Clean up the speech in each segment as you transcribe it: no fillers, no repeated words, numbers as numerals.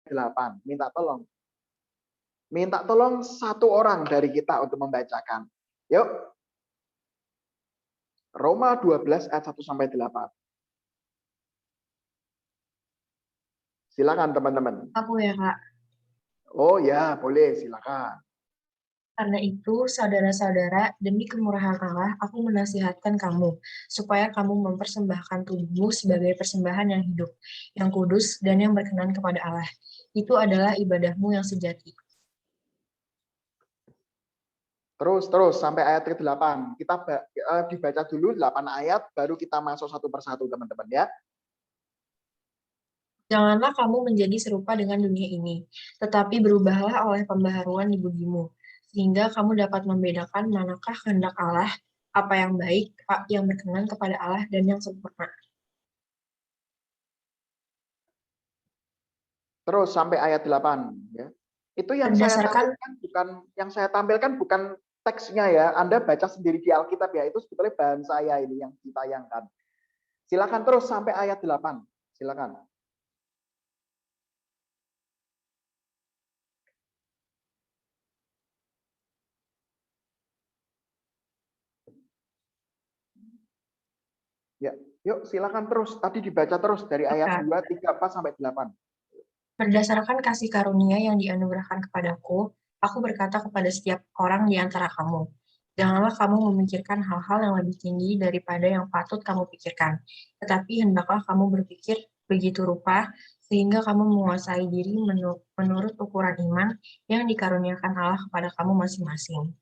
8. Minta tolong. Minta tolong satu orang dari kita untuk membacakan. Yuk. Roma 12 ayat 1 sampai 8. Silakan teman-teman. Aku ya, Kak. Oh ya, boleh, silakan. Karena itu, saudara-saudara, demi kemurahan Allah, aku menasihatkan kamu, supaya kamu mempersembahkan tubuhmu sebagai persembahan yang hidup, yang kudus, dan yang berkenan kepada Allah. Itu adalah ibadahmu yang sejati. Terus sampai ayat ke-8. Kita dibaca dulu 8 ayat, baru kita masuk satu persatu, teman-teman ya. Janganlah kamu menjadi serupa dengan dunia ini, tetapi berubahlah oleh pembaharuan di budimu, sehingga kamu dapat membedakan manakah kehendak Allah, apa yang baik, yang berkenan kepada Allah, dan yang sempurna. Terus sampai ayat 8 ya. Itu yang Berdasarkan saya tampilkan bukan teksnya ya. Anda baca sendiri di Alkitab ya. Itu sebetulnya bahan saya ini yang ditayangkan. Silakan terus sampai ayat 8. Silakan. Ya, yuk silakan terus. Tadi dibaca terus dari ayat 2, 3, 4 sampai 8. Berdasarkan kasih karunia yang dianugerahkan kepadaku, aku berkata kepada setiap orang di antara kamu, janganlah kamu memikirkan hal-hal yang lebih tinggi daripada yang patut kamu pikirkan, tetapi hendaklah kamu berpikir begitu rupa, sehingga kamu menguasai diri menurut ukuran iman yang dikaruniakan Allah kepada kamu masing-masing.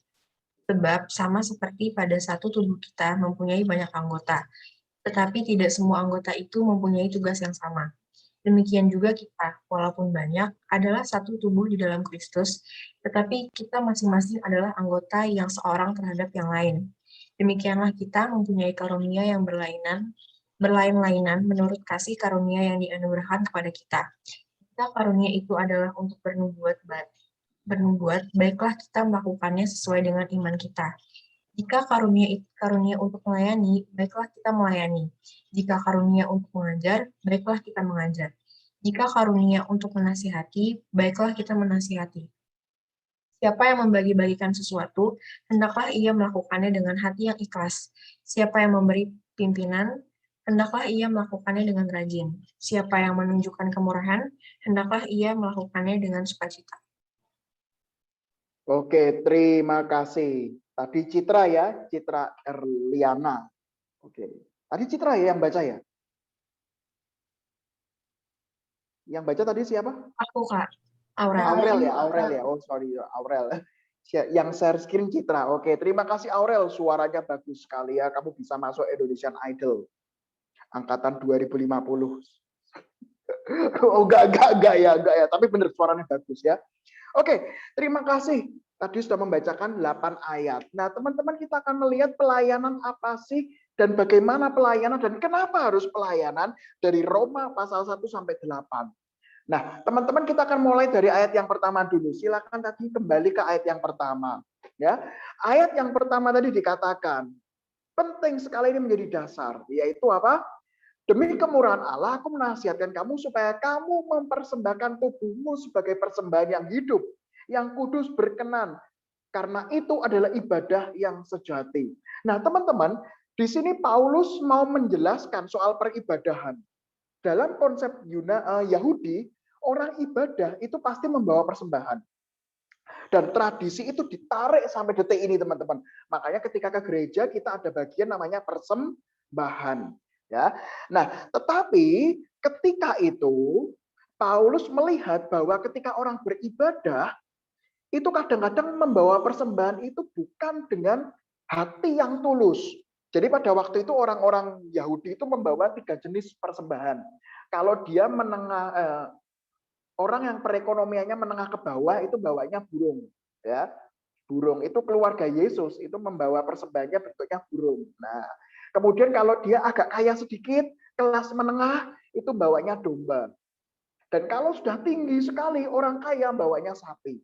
Sebab sama seperti pada satu tubuh kita mempunyai banyak anggota, tetapi tidak semua anggota itu mempunyai tugas yang sama. Demikian juga kita, walaupun banyak, adalah satu tubuh di dalam Kristus, tetapi kita masing-masing adalah anggota yang seorang terhadap yang lain. Demikianlah kita mempunyai karunia yang berlain-lainan menurut kasih karunia yang dianugerahkan kepada kita. Jika karunia itu adalah untuk bernubuat, baiklah kita melakukannya sesuai dengan iman kita. Jika karunia untuk melayani, baiklah kita melayani. Jika karunia untuk mengajar, baiklah kita mengajar. Jika karunia untuk menasihati, baiklah kita menasihati. Siapa yang membagi-bagikan sesuatu, hendaklah ia melakukannya dengan hati yang ikhlas. Siapa yang memberi pimpinan, hendaklah ia melakukannya dengan rajin. Siapa yang menunjukkan kemurahan, hendaklah ia melakukannya dengan sukacita. Oke, terima kasih. Tadi Citra ya, Citra Erliana. Oke. Tadi Citra ya yang baca ya? Yang baca tadi siapa? Aku, Kak. Aurel. Aurel ya. Oh, sorry, Aurel. Yang share screen Citra. Oke, terima kasih Aurel. Suaranya bagus sekali ya. Kamu bisa masuk Indonesian Idol. Angkatan 2050. Oh, enggak ya. Tapi benar suaranya bagus ya. Oke, terima kasih. Tadi sudah membacakan 8 ayat. Nah, teman-teman kita akan melihat pelayanan apa sih dan bagaimana pelayanan dan kenapa harus pelayanan dari Roma pasal 1 sampai 8. Nah, teman-teman kita akan mulai dari ayat yang pertama dulu. Silakan tadi kembali ke ayat yang pertama. Ya, ayat yang pertama tadi dikatakan penting sekali ini menjadi dasar, yaitu apa? Demi kemurahan Allah, aku menasihatkan kamu supaya kamu mempersembahkan tubuhmu sebagai persembahan yang hidup, yang kudus berkenan. Karena itu adalah ibadah yang sejati. Nah, teman-teman, di sini Paulus mau menjelaskan soal peribadahan. Dalam konsep Yahudi, orang ibadah itu pasti membawa persembahan. Dan tradisi itu ditarik sampai detik ini, teman-teman. Makanya ketika ke gereja kita ada bagian namanya persembahan. Ya, nah, tetapi ketika itu Paulus melihat bahwa ketika orang beribadah itu kadang-kadang membawa persembahan itu bukan dengan hati yang tulus. Jadi pada waktu itu orang-orang Yahudi itu membawa 3 jenis persembahan. Kalau dia orang yang perekonomiannya menengah ke bawah itu bawanya burung, ya. Burung itu keluarga Yesus itu membawa persembahannya bentuknya burung. Nah, kemudian kalau dia agak kaya sedikit, kelas menengah itu bawanya domba. Dan kalau sudah tinggi sekali orang kaya bawanya sapi.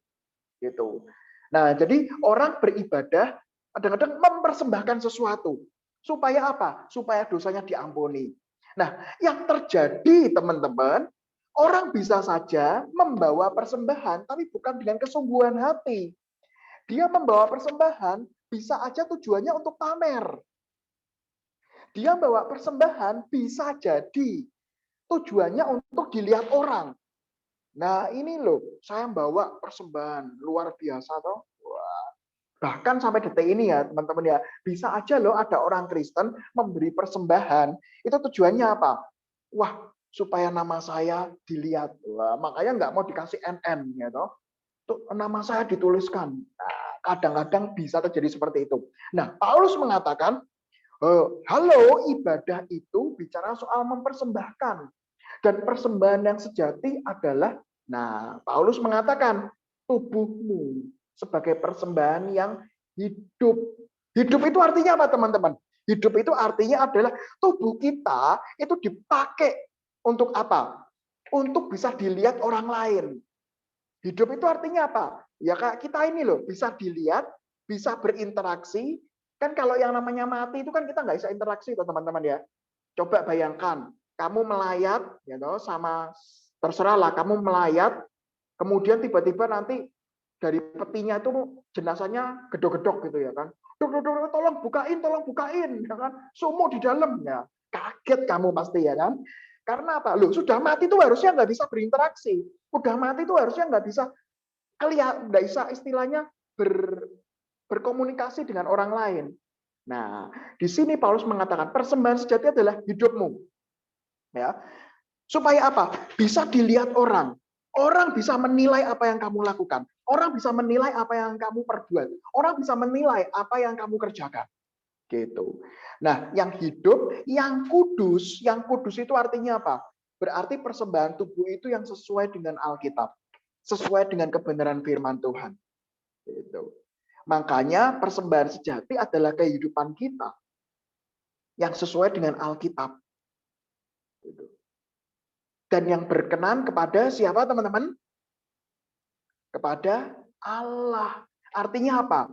Gitu. Nah, jadi orang beribadah kadang-kadang mempersembahkan sesuatu. Supaya apa? Supaya dosanya diampuni. Nah, yang terjadi teman-teman, Orang bisa saja membawa persembahan, tapi bukan dengan kesungguhan hati. Dia membawa persembahan, bisa aja tujuannya untuk pamer. Dia bawa persembahan, bisa jadi tujuannya untuk dilihat orang. Nah ini loh, saya bawa persembahan, luar biasa toh. Bahkan sampai detik ini ya teman-teman ya, bisa aja loh ada orang Kristen memberi persembahan, itu tujuannya apa? Wah, supaya nama saya dilihat. Wah, makanya nggak mau dikasih NN ya toh. Tuh, nama saya dituliskan. Nah, kadang-kadang bisa terjadi seperti itu. Nah, Paulus mengatakan, halo, ibadah itu bicara soal mempersembahkan. Dan persembahan yang sejati adalah, nah, Paulus mengatakan, tubuhmu sebagai persembahan yang hidup. Hidup itu artinya apa, teman-teman? Hidup itu artinya adalah tubuh kita itu dipakai untuk apa? Untuk bisa dilihat orang lain. Hidup itu artinya apa? Ya kayak kita ini loh, bisa dilihat, bisa berinteraksi. Kan kalau yang namanya mati itu kan kita nggak bisa interaksi tuh teman-teman ya. Coba bayangkan, kamu melayat, ya toh, sama terserahlah kamu melayat, kemudian tiba-tiba nanti dari petinya itu jenazahnya gedok-gedok gitu ya kan. Duk, duk, duk, tolong bukain, ya kan. Sumur di dalamnya. Kaget kamu pasti ya kan. Karena apa? Loh, sudah mati itu harusnya nggak bisa berinteraksi. Udah mati itu harusnya nggak bisa kelihatan, nggak bisa istilahnya berkomunikasi dengan orang lain. Nah, di sini Paulus mengatakan persembahan sejati adalah hidupmu. Ya. Supaya apa? Bisa dilihat orang. Orang bisa menilai apa yang kamu lakukan. Orang bisa menilai apa yang kamu perbuat. Orang bisa menilai apa yang kamu kerjakan. Gitu. Nah, yang hidup, yang kudus itu artinya apa? Berarti persembahan tubuh itu yang sesuai dengan Alkitab, sesuai dengan kebenaran firman Tuhan. Gitu. Makanya persembahan sejati adalah kehidupan kita yang sesuai dengan Alkitab. Gitu. Dan yang berkenan kepada siapa, teman-teman? Kepada Allah. Artinya apa?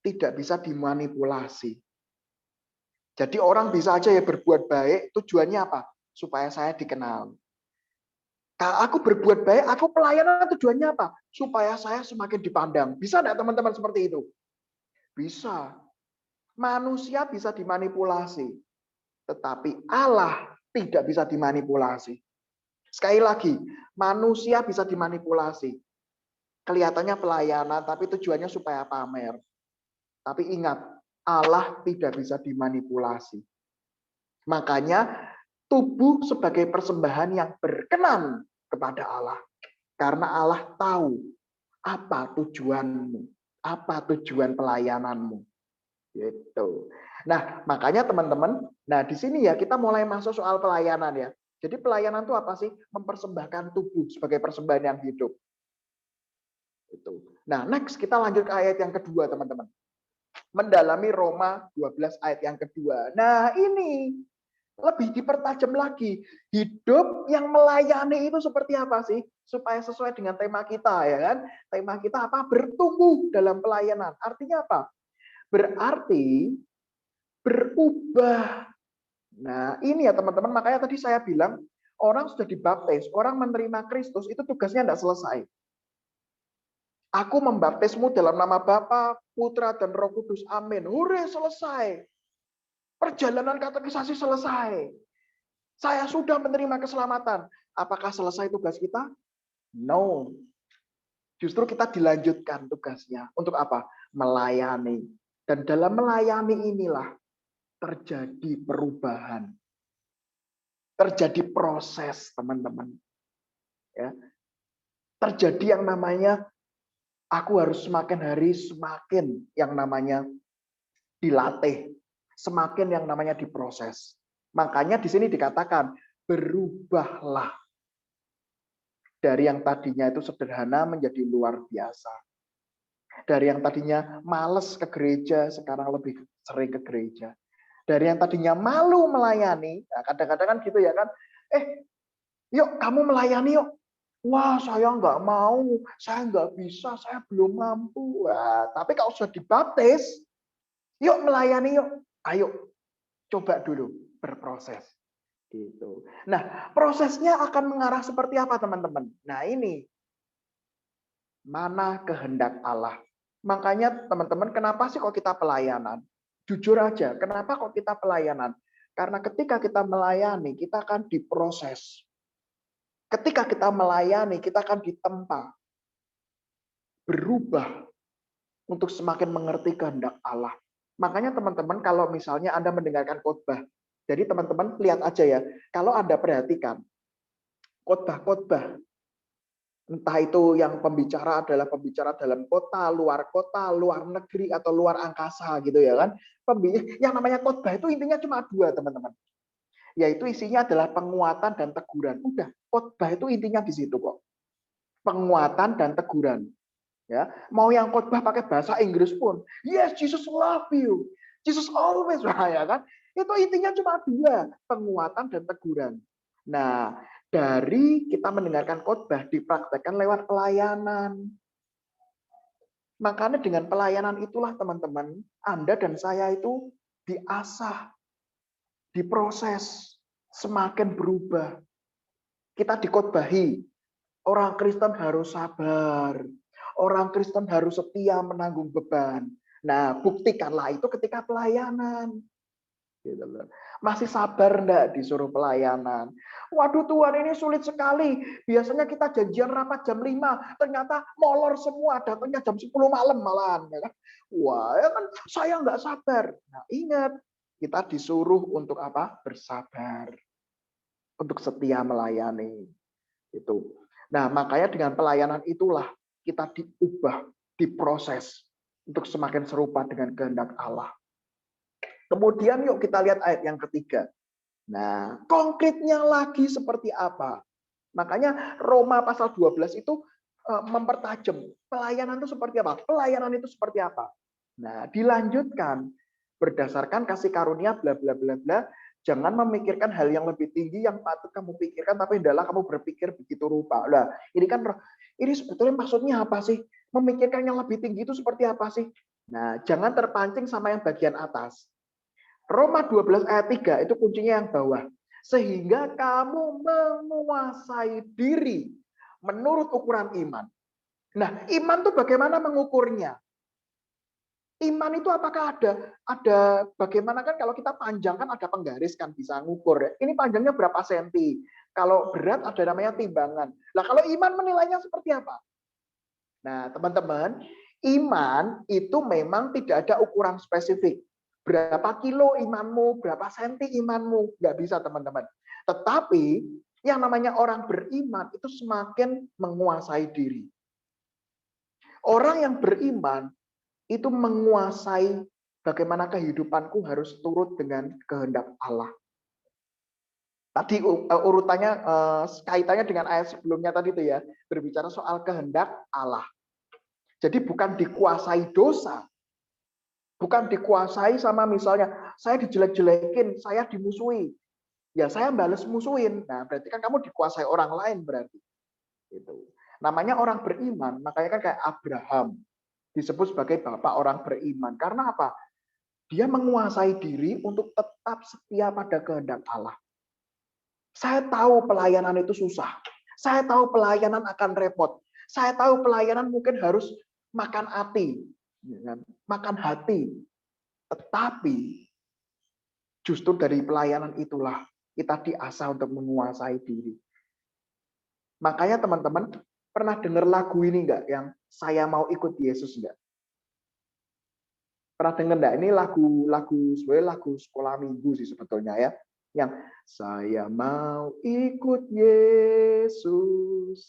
Tidak bisa dimanipulasi. Jadi orang bisa aja ya berbuat baik, tujuannya apa? Supaya saya dikenal. Kalau aku berbuat baik, aku pelayanan tujuannya apa? Supaya saya semakin dipandang. Bisa enggak teman-teman seperti itu? Bisa. Manusia bisa dimanipulasi. Tetapi Allah tidak bisa dimanipulasi. Sekali lagi, manusia bisa dimanipulasi. Kelihatannya pelayanan, tapi tujuannya supaya pamer. Tapi ingat, Allah tidak bisa dimanipulasi. Makanya tubuh sebagai persembahan yang berkenan kepada Allah. Karena Allah tahu apa tujuanmu, apa tujuan pelayananmu. Gitu. Nah, makanya teman-teman, nah di sini ya kita mulai masuk soal pelayanan ya. Jadi pelayanan itu apa sih? Mempersembahkan tubuh sebagai persembahan yang hidup. Itu. Nah, next kita lanjut ke ayat yang kedua, teman-teman. Mendalami Roma 12 ayat yang kedua. Nah, ini lebih dipertajam lagi. Hidup yang melayani itu seperti apa sih? Supaya sesuai dengan tema kita ya kan. Tema kita apa? Bertumbuh dalam pelayanan. Artinya apa? Berarti berubah. Nah, ini ya teman-teman, makanya tadi saya bilang orang sudah dibaptis, orang menerima Kristus itu tugasnya tidak selesai. Aku membaptismu dalam nama Bapa, Putra, dan Roh Kudus. Amin. Hore, selesai. Perjalanan katekisasi selesai. Saya sudah menerima keselamatan. Apakah selesai tugas kita? No. Justru kita dilanjutkan tugasnya. Untuk apa? Melayani. Dan dalam melayani inilah terjadi perubahan. Terjadi proses, teman-teman. Ya. Terjadi yang namanya aku harus semakin hari semakin yang namanya dilatih. Semakin yang namanya diproses. Makanya di sini dikatakan, berubahlah. Dari yang tadinya itu sederhana menjadi luar biasa. Dari yang tadinya males ke gereja, sekarang lebih sering ke gereja. Dari yang tadinya malu melayani, nah kadang-kadang kan gitu ya kan, yuk kamu melayani yuk. Wah, saya nggak mau, saya nggak bisa, saya belum mampu. Wah, tapi kalau sudah dibaptis, yuk melayani yuk. Ayo, coba dulu berproses. Gitu. Nah, prosesnya akan mengarah seperti apa, teman-teman? Nah, ini mana kehendak Allah. Makanya teman-teman, kenapa sih kok kita pelayanan? Jujur aja, kenapa kok kita pelayanan? Karena ketika kita melayani, kita akan diproses. Ketika kita melayani, kita akan ditempa, berubah untuk semakin mengerti kehendak Allah. Makanya teman-teman, kalau misalnya Anda mendengarkan khotbah, jadi teman-teman lihat aja ya, kalau Anda perhatikan, khotbah-khotbah, entah itu yang pembicara adalah pembicara dalam kota, luar negeri, atau luar angkasa gitu ya kan. Yang namanya khotbah itu intinya cuma dua, teman-teman. Yaitu isinya adalah penguatan dan teguran. Udah, khotbah itu intinya di situ kok. Penguatan dan teguran. Ya, mau yang khotbah pakai bahasa Inggris pun, yes, Jesus love you, Jesus always, ya kan? Itu intinya cuma dua, penguatan dan teguran. Nah, dari kita mendengarkan khotbah dipraktekkan lewat pelayanan. Makanya dengan pelayanan itulah teman-teman, Anda dan saya itu diasah, diproses, semakin berubah. Kita dikhotbahi, orang Kristen harus sabar. Orang Kristen harus setia menanggung beban. Nah, buktikanlah itu ketika pelayanan. Gitu loh. Masih sabar enggak disuruh pelayanan? Waduh Tuhan, ini sulit sekali. Biasanya kita janjian rapat jam 5, ternyata molor semua, datangnya jam 10 malam malahan. Ya kan? Wah, ya kan saya enggak sabar. Nah, ingat, kita disuruh untuk apa? Bersabar. Untuk setia melayani. Itu. Nah, makanya dengan pelayanan itulah kita diubah, diproses untuk semakin serupa dengan kehendak Allah. Kemudian yuk kita lihat ayat yang ketiga. Nah, konkretnya lagi seperti apa? Makanya Roma pasal 12 itu mempertajam pelayanan itu seperti apa? Pelayanan itu seperti apa? Nah, dilanjutkan berdasarkan kasih karunia bla bla bla bla. Jangan memikirkan hal yang lebih tinggi yang patut kamu pikirkan, tapi hendaklah kamu berpikir begitu rupa. Nah, ini sebetulnya maksudnya apa sih? Memikirkan yang lebih tinggi itu seperti apa sih? Nah, jangan terpancing sama yang bagian atas. Roma 12 ayat 3 itu kuncinya yang bawah. Sehingga kamu menguasai diri menurut ukuran iman. Nah, iman itu bagaimana mengukurnya? Iman itu apakah ada bagaimana kan kalau kita panjang kan ada penggaris kan bisa ngukur. Ini panjangnya berapa senti? Kalau berat ada namanya timbangan. Nah, kalau iman menilainya seperti apa? Nah, teman-teman, iman itu memang tidak ada ukuran spesifik. Berapa kilo imanmu, berapa senti imanmu, nggak bisa teman-teman. Tetapi yang namanya orang beriman itu semakin menguasai diri. Orang yang beriman itu menguasai bagaimana kehidupanku harus turut dengan kehendak Allah. Tadi urutannya kaitannya dengan ayat sebelumnya tadi itu ya, berbicara soal kehendak Allah. Jadi bukan dikuasai dosa, bukan dikuasai sama misalnya saya dijelek-jelekin, saya dimusuhi. Ya saya balas musuhin. Nah, berarti kan kamu dikuasai orang lain berarti. Gitu. Namanya orang beriman, makanya kan kayak Abraham disebut sebagai bapak orang beriman. Karena apa? Dia menguasai diri untuk tetap setia pada kehendak Allah. Saya tahu pelayanan itu susah. Saya tahu pelayanan akan repot. Saya tahu pelayanan mungkin harus makan hati. Makan hati. Tetapi justru dari pelayanan itulah kita diasah untuk menguasai diri. Makanya teman-teman pernah dengar lagu ini enggak yang saya mau ikut Yesus enggak? Pernah dengar enggak? Ini sebenarnya lagu sekolah minggu sih sebetulnya ya. Yang saya mau ikut Yesus.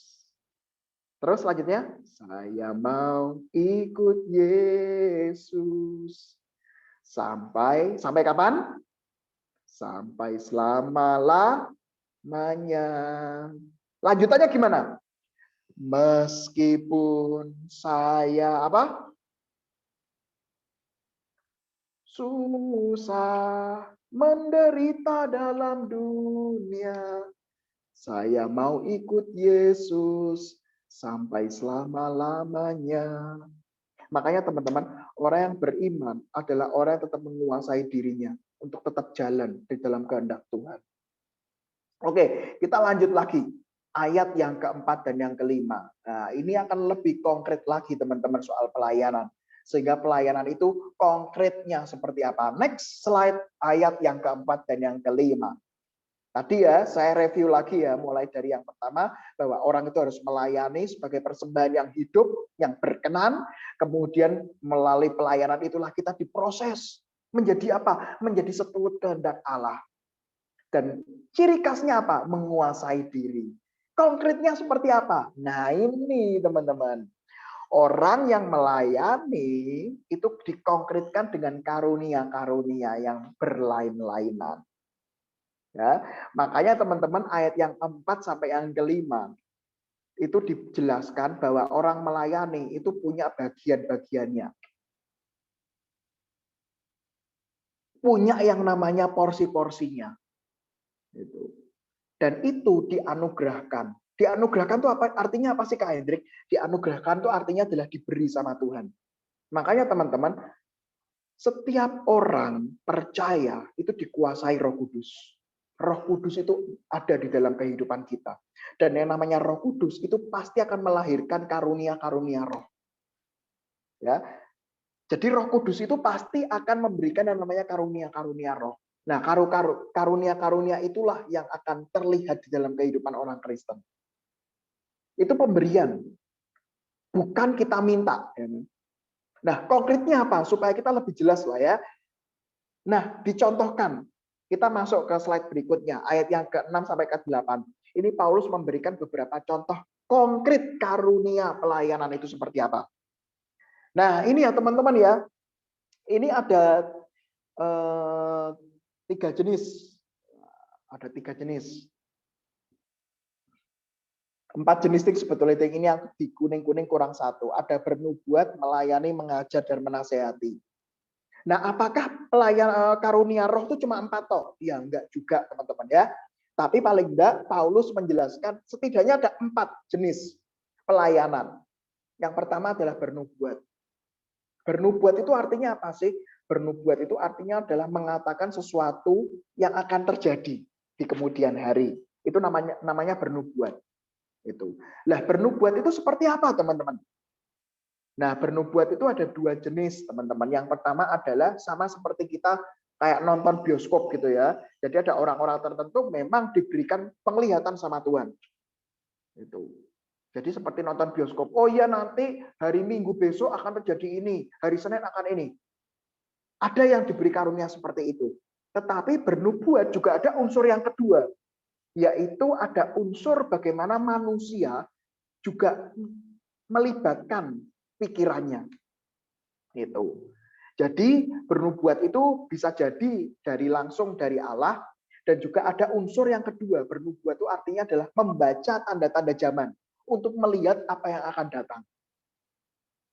Terus selanjutnya, saya mau ikut Yesus. Sampai kapan? Sampai selama-lamanya. Lanjutannya gimana? Meskipun saya apa? Susah, menderita dalam dunia. Saya mau ikut Yesus sampai selama-lamanya. Makanya teman-teman, orang yang beriman adalah orang yang tetap menguasai dirinya untuk tetap jalan di dalam kehendak Tuhan. Oke, kita lanjut lagi. Ayat yang keempat dan yang kelima. Nah, ini akan lebih konkret lagi teman-teman soal pelayanan. Sehingga pelayanan itu konkretnya seperti apa. Next slide, ayat yang keempat dan yang kelima. Tadi ya, saya review lagi ya, mulai dari yang pertama, bahwa orang itu harus melayani sebagai persembahan yang hidup, yang berkenan, kemudian melalui pelayanan itulah kita diproses. Menjadi apa? Menjadi seturut kehendak Allah. Dan ciri khasnya apa? Menguasai diri. Konkretnya seperti apa? Nah ini teman-teman. Orang yang melayani itu dikonkretkan dengan karunia-karunia yang berlain-lainan. Ya, makanya teman-teman ayat yang 4 sampai yang kelima itu dijelaskan bahwa orang melayani itu punya bagian-bagiannya. Punya yang namanya porsi-porsinya. Dan itu dianugerahkan. Dianugerahkan itu apa? Artinya apa sih Kak Hendrik? Dianugerahkan itu artinya adalah diberi sama Tuhan. Makanya teman-teman, setiap orang percaya itu dikuasai Roh Kudus. Roh Kudus itu ada di dalam kehidupan kita. Dan yang namanya Roh Kudus itu pasti akan melahirkan karunia-karunia roh. Ya. Jadi Roh Kudus itu pasti akan memberikan yang namanya karunia-karunia roh. Nah, karunia-karunia itulah yang akan terlihat di dalam kehidupan orang Kristen. Itu pemberian, bukan kita minta. Nah, konkretnya apa? Supaya kita lebih jelas lah ya. Nah, dicontohkan. Kita masuk ke slide berikutnya, ayat yang ke-6 sampai ke-8. Ini Paulus memberikan beberapa contoh konkret karunia pelayanan itu seperti apa. Nah, ini ya teman-teman ya. Ini ada 3 jenis. Ada 3 jenis. 4 jenis sebetulnya ini yang di kuning-kuning kurang 1. Ada bernubuat, melayani, mengajar, dan menasehati. Nah, apakah karunia roh itu cuma 4 toh? Ya, enggak juga teman-teman ya. Tapi paling enggak Paulus menjelaskan setidaknya ada 4 jenis pelayanan. Yang pertama adalah bernubuat. Bernubuat itu artinya apa sih? Bernubuat itu artinya adalah mengatakan sesuatu yang akan terjadi di kemudian hari. Itu namanya bernubuat. Itu. Lah bernubuat itu seperti apa teman-teman? Nah bernubuat itu ada 2 jenis teman-teman. Yang pertama adalah sama seperti kita kayak nonton bioskop gitu ya. Jadi ada orang-orang tertentu memang diberikan penglihatan sama Tuhan. Itu. Jadi seperti nonton bioskop. Oh iya nanti hari Minggu besok akan terjadi ini, hari Senin akan ini. Ada yang diberi karunia seperti itu. Tetapi bernubuat juga ada unsur yang kedua, yaitu ada unsur bagaimana manusia juga melibatkan pikirannya. Itu. Jadi bernubuat itu bisa jadi langsung dari Allah, dan juga ada unsur yang kedua. Bernubuat itu artinya adalah membaca tanda-tanda zaman untuk melihat apa yang akan datang.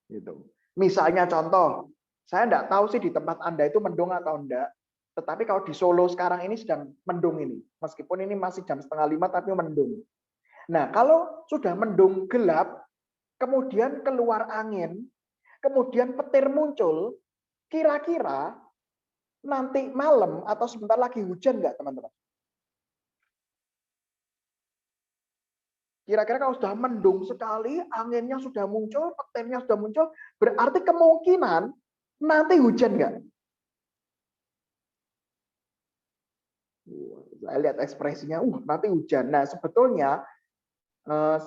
Gitu. Misalnya contoh, saya enggak tahu sih di tempat Anda itu mendung atau enggak. Tetapi kalau di Solo sekarang ini sedang mendung ini. Meskipun ini masih jam 4:30 tapi mendung. Nah, kalau sudah mendung gelap, kemudian keluar angin, kemudian petir muncul, kira-kira nanti malam atau sebentar lagi hujan nggak teman-teman? Kira-kira kalau sudah mendung sekali, anginnya sudah muncul, petirnya sudah muncul, berarti kemungkinan nanti hujan nggak? Saya lihat ekspresinya, nanti hujan. Nah, sebetulnya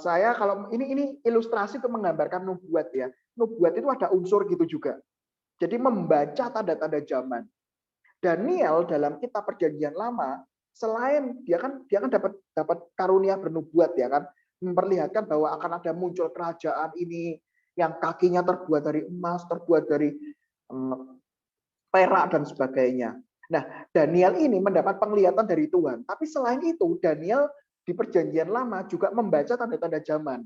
saya kalau ini ilustrasi untuk menggambarkan nubuat ya. Nubuat itu ada unsur gitu juga. Jadi membaca tanda-tanda zaman. Daniel dalam kitab Perjanjian Lama, selain dia kan dapat karunia bernubuat ya kan, memperlihatkan bahwa akan ada muncul kerajaan ini yang kakinya terbuat dari emas, terbuat dari perak dan sebagainya. Nah, Daniel ini mendapat penglihatan dari Tuhan. Tapi selain itu, Daniel di Perjanjian Lama juga membaca tanda-tanda zaman.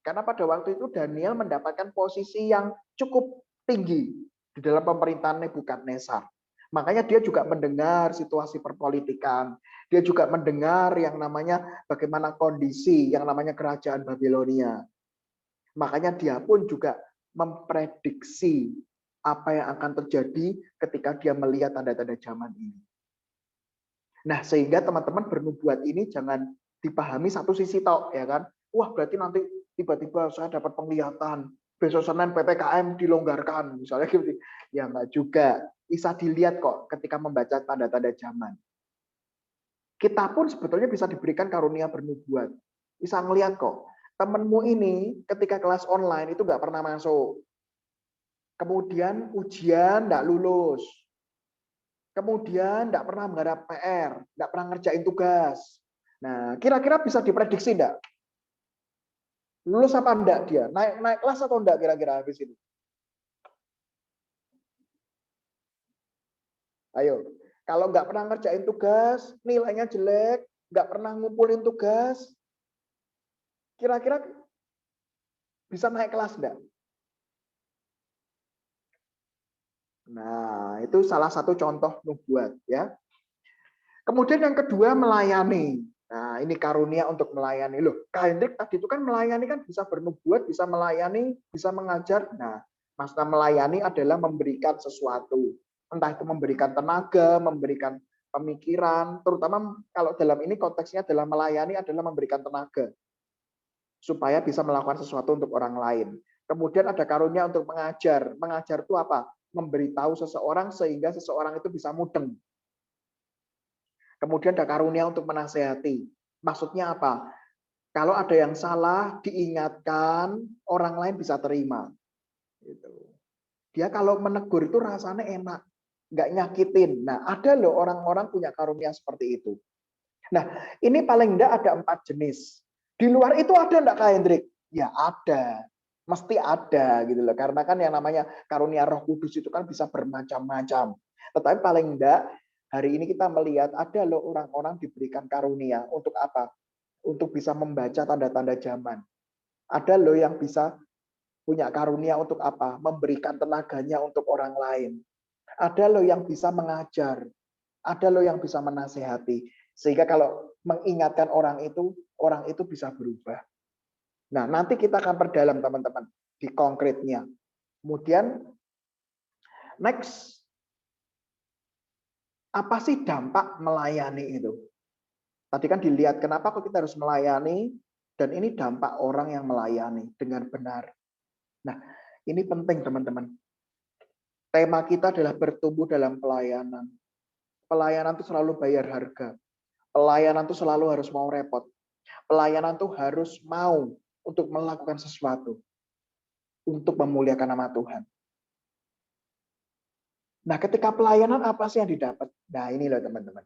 Karena pada waktu itu Daniel mendapatkan posisi yang cukup tinggi di dalam pemerintahan Nebukadnezar. Makanya dia juga mendengar situasi perpolitikan. Dia juga mendengar yang namanya bagaimana kondisi yang namanya kerajaan Babilonia. Makanya dia pun juga memprediksi apa yang akan terjadi ketika dia melihat tanda-tanda zaman ini. Nah, sehingga teman-teman bernubuat ini jangan dipahami satu sisi tok, ya kan? Wah, berarti nanti tiba-tiba saya dapat penglihatan, besok Senin PPKM dilonggarkan, misalnya gitu. Ya enggak juga. Bisa dilihat kok ketika membaca tanda-tanda zaman. Kita pun sebetulnya bisa diberikan karunia bernubuat. Bisa ngelihat kok, temenmu ini ketika kelas online itu nggak pernah masuk. Kemudian ujian nggak lulus. Kemudian nggak pernah menggarap PR, nggak pernah ngerjain tugas. Nah, kira-kira bisa diprediksi nggak? Lulus apa enggak dia? Naik kelas atau enggak kira-kira habis ini? Ayo, kalau nggak pernah ngerjain tugas, nilainya jelek, nggak pernah ngumpulin tugas, kira-kira bisa naik kelas enggak? Nah, itu salah satu contoh nubuat ya. Kemudian yang kedua melayani. Nah, ini karunia untuk melayani. Loh, Kak Hendrik tadi itu kan melayani kan bisa bernubuat, bisa melayani, bisa mengajar. Nah, maksudnya melayani adalah memberikan sesuatu. Entah itu memberikan tenaga, memberikan pemikiran, terutama kalau dalam ini konteksnya adalah melayani adalah memberikan tenaga supaya bisa melakukan sesuatu untuk orang lain. Kemudian ada karunia untuk mengajar. Mengajar itu apa? Memberitahu seseorang sehingga seseorang itu bisa mudeng. Kemudian ada karunia untuk menasehati. Maksudnya apa? Kalau ada yang salah, diingatkan, orang lain bisa terima. Gitu. Dia kalau menegur itu rasanya enak, nggak nyakitin. Nah, ada loh orang-orang punya karunia seperti itu. Nah, ini paling enggak ada 4 jenis. Di luar itu ada enggak Kak Hendrik? Ya ada. Mesti ada gitu loh. Karena kan yang namanya karunia Roh Kudus itu kan bisa bermacam-macam. Tetapi paling enggak hari ini kita melihat ada loh orang-orang diberikan karunia untuk apa? Untuk bisa membaca tanda-tanda zaman. Ada loh yang bisa punya karunia untuk apa? Memberikan tenaganya untuk orang lain. Ada loh yang bisa mengajar. Ada loh yang bisa menasehati. Sehingga kalau mengingatkan orang itu bisa berubah. Nah, nanti kita akan perdalam teman-teman di konkretnya. Kemudian next, apa sih dampak melayani itu? Tadi kan dilihat kenapa kok kita harus melayani, dan ini dampak orang yang melayani dengan benar. Nah, ini penting teman-teman. Tema kita adalah bertumbuh dalam pelayanan. Pelayanan itu selalu bayar harga. Pelayanan itu selalu harus mau repot. Pelayanan itu harus mau untuk melakukan sesuatu. Untuk memuliakan nama Tuhan. Nah, ketika pelayanan apa sih yang didapat? Nah, ini loh teman-teman.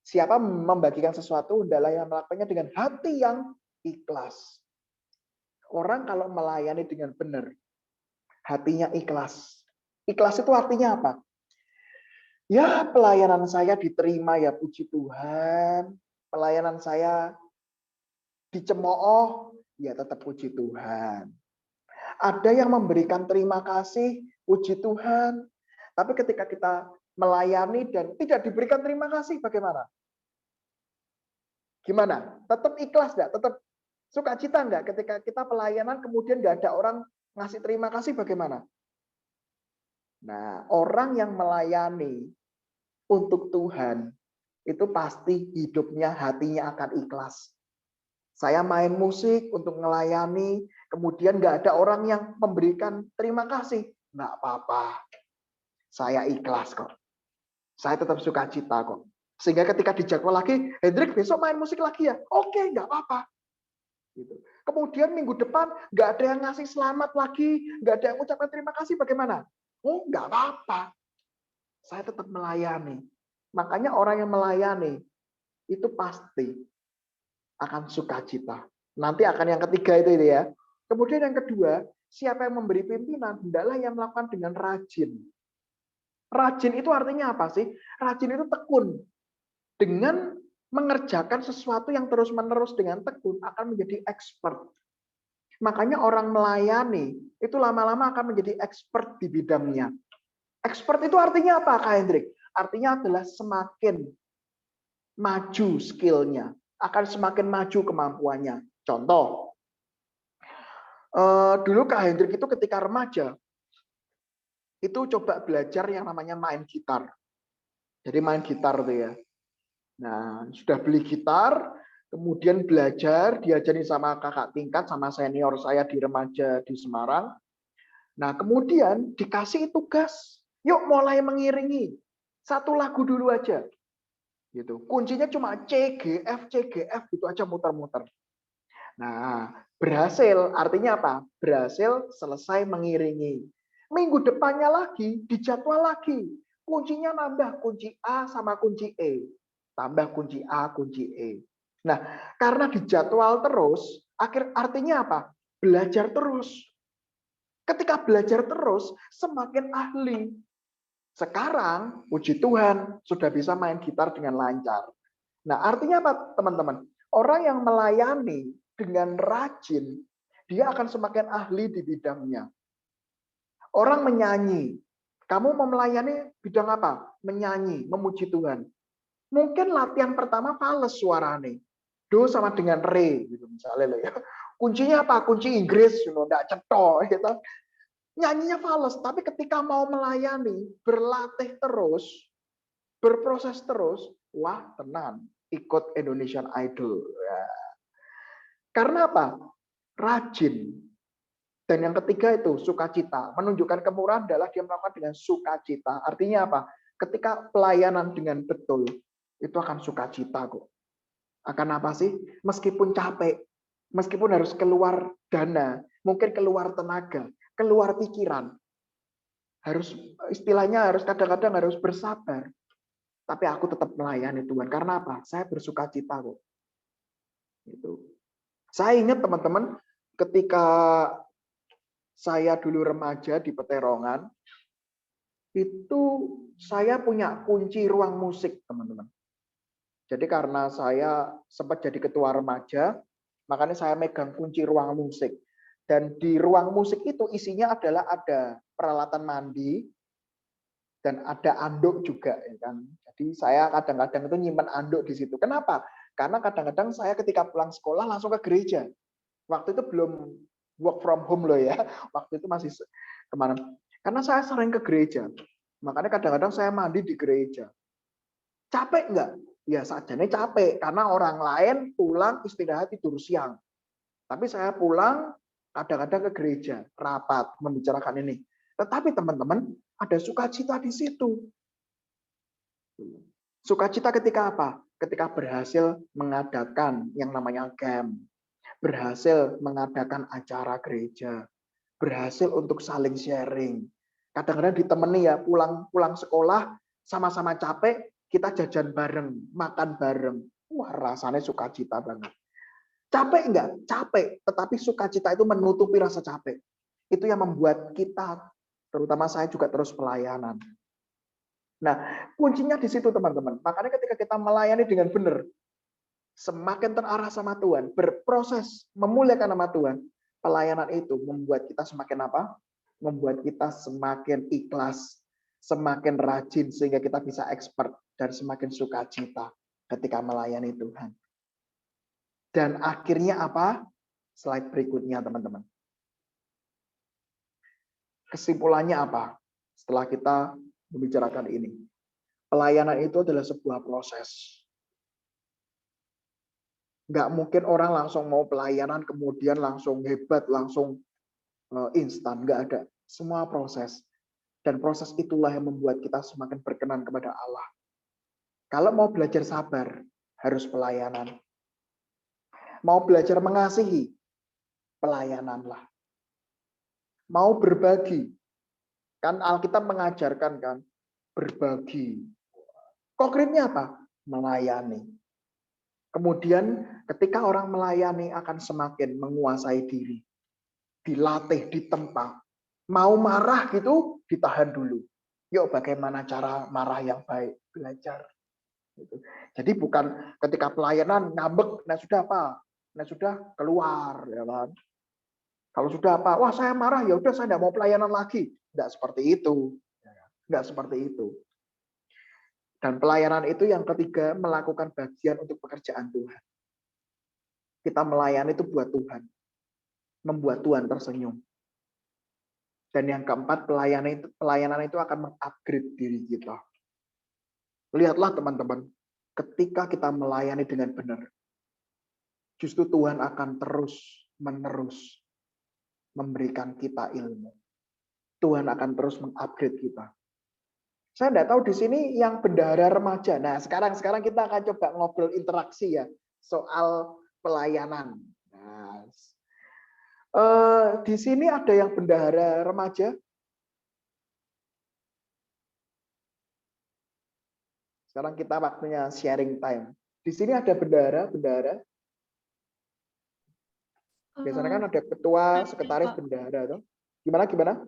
Siapa membagikan sesuatu adalah yang melakukannya dengan hati yang ikhlas. Orang kalau melayani dengan benar, hatinya ikhlas. Ikhlas itu artinya apa? Ya, pelayanan saya diterima ya puji Tuhan. Pelayanan saya dicemooh, ya tetap puji Tuhan. Ada yang memberikan terima kasih, puji Tuhan. Tapi ketika kita melayani dan tidak diberikan terima kasih, bagaimana? Gimana? Tetap ikhlas nggak? Tetap sukacita nggak? Ketika kita pelayanan kemudian nggak ada orang ngasih terima kasih, bagaimana? Nah, orang yang melayani untuk Tuhan, itu pasti hidupnya, hatinya akan ikhlas. Saya main musik untuk melayani, kemudian nggak ada orang yang memberikan terima kasih. Nggak apa-apa. Saya ikhlas kok. Saya tetap sukacita kok. Sehingga ketika dijadwal lagi, Hendrik besok main musik lagi ya? Oke, nggak apa-apa. Gitu. Kemudian minggu depan nggak ada yang ngasih selamat lagi, nggak ada yang ucapkan terima kasih, bagaimana? Oh, nggak apa-apa. Saya tetap melayani. Makanya orang yang melayani itu pasti akan sukacita. Nanti akan yang ketiga itu ya. Kemudian yang kedua, siapa yang memberi pimpinan, hendaklah yang melakukan dengan rajin. Rajin itu artinya apa sih? Rajin itu tekun. Dengan mengerjakan sesuatu yang terus-menerus dengan tekun akan menjadi expert. Makanya orang melayani itu lama-lama akan menjadi expert di bidangnya. Expert itu artinya apa, Kak Hendrik? Artinya adalah semakin maju skillnya, akan semakin maju kemampuannya. Contoh, dulu Kak Hendrik itu ketika remaja, itu coba belajar yang namanya main gitar. Jadi main gitar tuh ya. Nah, sudah beli gitar, kemudian belajar, diajari sama kakak tingkat, sama senior saya di remaja di Semarang. Nah, kemudian dikasih tugas, yuk mulai mengiringi. Satu lagu dulu aja. Gitu. Kuncinya cuma C, G, F gitu aja muter-muter. Nah, berhasil artinya apa? Berhasil selesai mengiringi. Minggu depannya lagi, dijadwal lagi. Kuncinya nambah, kunci A sama kunci E. Tambah kunci A, kunci E. Nah, karena dijadwal terus, artinya apa? Belajar terus. Ketika belajar terus, semakin ahli. Sekarang, puji Tuhan, sudah bisa main gitar dengan lancar. Nah, artinya apa, teman-teman? Orang yang melayani dengan rajin, dia akan semakin ahli di bidangnya. Orang menyanyi. Kamu mau melayani bidang apa? Menyanyi, memuji Tuhan. Mungkin latihan pertama fales suaranya. Do sama dengan re, gitu misalnya loh ya. Kuncinya apa? Kunci Inggris, enggak cetok, gitu. Nyanyinya fales, tapi ketika mau melayani, berlatih terus, berproses terus, wah tenan, ikut Indonesian Idol. Ya. Karena apa? Rajin. Dan yang ketiga itu sukacita. Menunjukkan kemurahan adalah dia melakukan dengan sukacita. Artinya apa? Ketika pelayanan dengan betul, itu akan sukacita kok. Akan apa sih? Meskipun capek, meskipun harus keluar dana, mungkin keluar tenaga, keluar pikiran, harus istilahnya harus kadang-kadang harus bersabar. Tapi aku tetap melayani Tuhan. Karena apa? Saya bersukacita kok. Itu. Saya ingat teman-teman, ketika saya dulu remaja di Peterongan, itu saya punya kunci ruang musik, teman-teman. Jadi karena saya sempat jadi ketua remaja, makanya saya megang kunci ruang musik. Dan di ruang musik itu isinya adalah ada peralatan mandi, dan ada anduk juga. Ya kan? Jadi saya kadang-kadang itu nyimpan anduk di situ. Kenapa? Karena kadang-kadang saya ketika pulang sekolah langsung ke gereja. Waktu itu belum work from home loh ya. Waktu itu masih kemana. Karena saya sering ke gereja. Makanya kadang-kadang saya mandi di gereja. Capek nggak? Ya sajane capek. Karena orang lain pulang istirahat tidur siang. Tapi saya pulang kadang-kadang ke gereja. Rapat, membicarakan ini. Tetapi teman-teman, ada sukacita di situ. Sukacita ketika apa? Ketika berhasil mengadakan yang namanya camp. Berhasil mengadakan acara gereja. Berhasil untuk saling sharing. Kadang-kadang ditemani ya, pulang sekolah, sama-sama capek, kita jajan bareng, makan bareng. Wah, rasanya sukacita banget. Capek enggak? Capek. Tetapi sukacita itu menutupi rasa capek. Itu yang membuat kita, terutama saya juga terus pelayanan. Nah, kuncinya di situ teman-teman. Makanya ketika kita melayani dengan benar, semakin terarah sama Tuhan, berproses memuliakan nama Tuhan, pelayanan itu membuat kita semakin apa? Membuat kita semakin ikhlas, semakin rajin sehingga kita bisa expert dan semakin sukacita ketika melayani Tuhan. Dan akhirnya apa? Slide berikutnya teman-teman. Kesimpulannya apa? Setelah kita membicarakan ini. Pelayanan itu adalah sebuah proses. Nggak mungkin orang langsung mau pelayanan, kemudian langsung hebat, langsung instan. Nggak ada. Semua proses. Dan proses itulah yang membuat kita semakin berkenan kepada Allah. Kalau mau belajar sabar, harus pelayanan. Mau belajar mengasihi, pelayananlah. Mau berbagi, kan Alkitab mengajarkan kan, berbagi. Konkretnya apa? Melayani. Kemudian ketika orang melayani akan semakin menguasai diri. Dilatih, ditempa. Mau marah gitu, ditahan dulu. Yuk bagaimana cara marah yang baik? Belajar. Jadi bukan ketika pelayanan ngambek, nah sudah apa? Nah sudah keluar. Ya kan? Kalau sudah apa? Wah saya marah, ya udah saya tidak mau pelayanan lagi. Tidak seperti itu. Tidak seperti itu. Dan pelayanan itu yang ketiga, melakukan bagian untuk pekerjaan Tuhan. Kita melayani itu buat Tuhan. Membuat Tuhan tersenyum. Dan yang keempat, pelayanan itu akan mengupgrade diri kita. Lihatlah teman-teman, ketika kita melayani dengan benar, justru Tuhan akan terus-menerus memberikan kita ilmu. Tuhan akan terus mengupgrade kita. Saya enggak tahu di sini yang bendahara remaja. Nah, sekarang kita akan coba ngobrol interaksi ya soal pelayanan. Nah, di sini ada yang bendahara remaja? Sekarang kita waktunya sharing time. Di sini ada bendahara? Biasanya kan ada ketua, sekretaris, bendahara, toh. Gimana?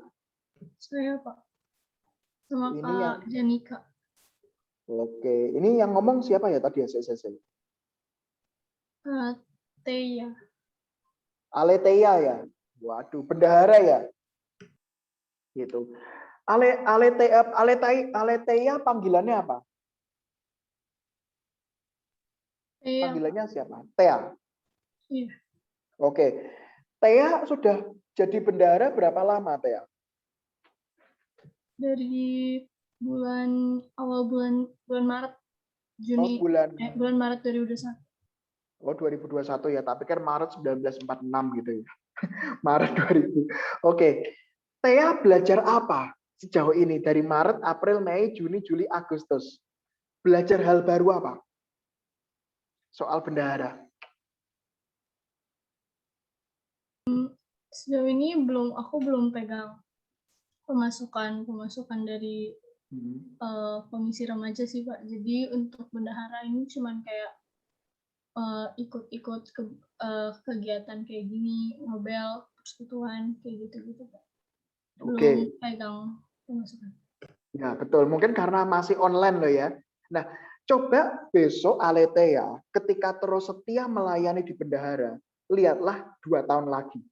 Saya, Pak. Sama Ini Kak yang Janika. Oke, ini yang ngomong siapa ya tadi ya? Teya. Aletheia ya. Waduh, bendahara ya. Gitu. Aletheia panggilannya apa? Teya. Panggilannya siapa? Thea. Iya. Oke. Thea sudah jadi bendahara berapa lama, Thea? Dari awal bulan Maret, Juni. bulan Maret 2021. 2021 ya, tapi kan Maret 1946 gitu ya. Maret 2000. Oke. Thea belajar apa sejauh ini dari Maret, April, Mei, Juni, Juli, Agustus? Belajar hal baru apa? Soal bendahara. Sejauh ini aku belum pegang pemasukan dari komisi remaja sih, Pak. Jadi untuk bendahara ini cuman kayak ikut-ikut kegiatan kayak gini, ngobel, persekutuan, kayak gitu-gitu, Pak. Belum pegang pemasukan. Ya, betul. Mungkin karena masih online loh ya. Nah, coba besok Aletheia ketika terus setia melayani di bendahara, lihatlah 2 tahun lagi.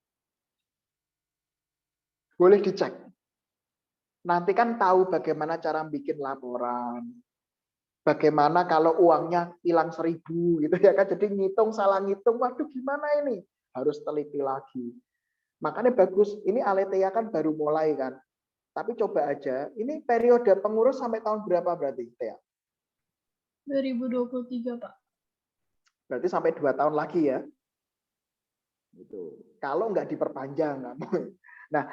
Boleh dicek. Nanti kan tahu bagaimana cara bikin laporan. Bagaimana kalau uangnya hilang 1.000 gitu ya kan. Jadi salah ngitung, waduh gimana ini? Harus teliti lagi. Makanya bagus, ini Aletheia kan baru mulai kan. Tapi coba aja, ini periode pengurus sampai tahun berapa berarti, Thea? 2023, Pak. Berarti sampai 2 tahun lagi ya. Gitu. Kalau nggak diperpanjang kamu. Nah,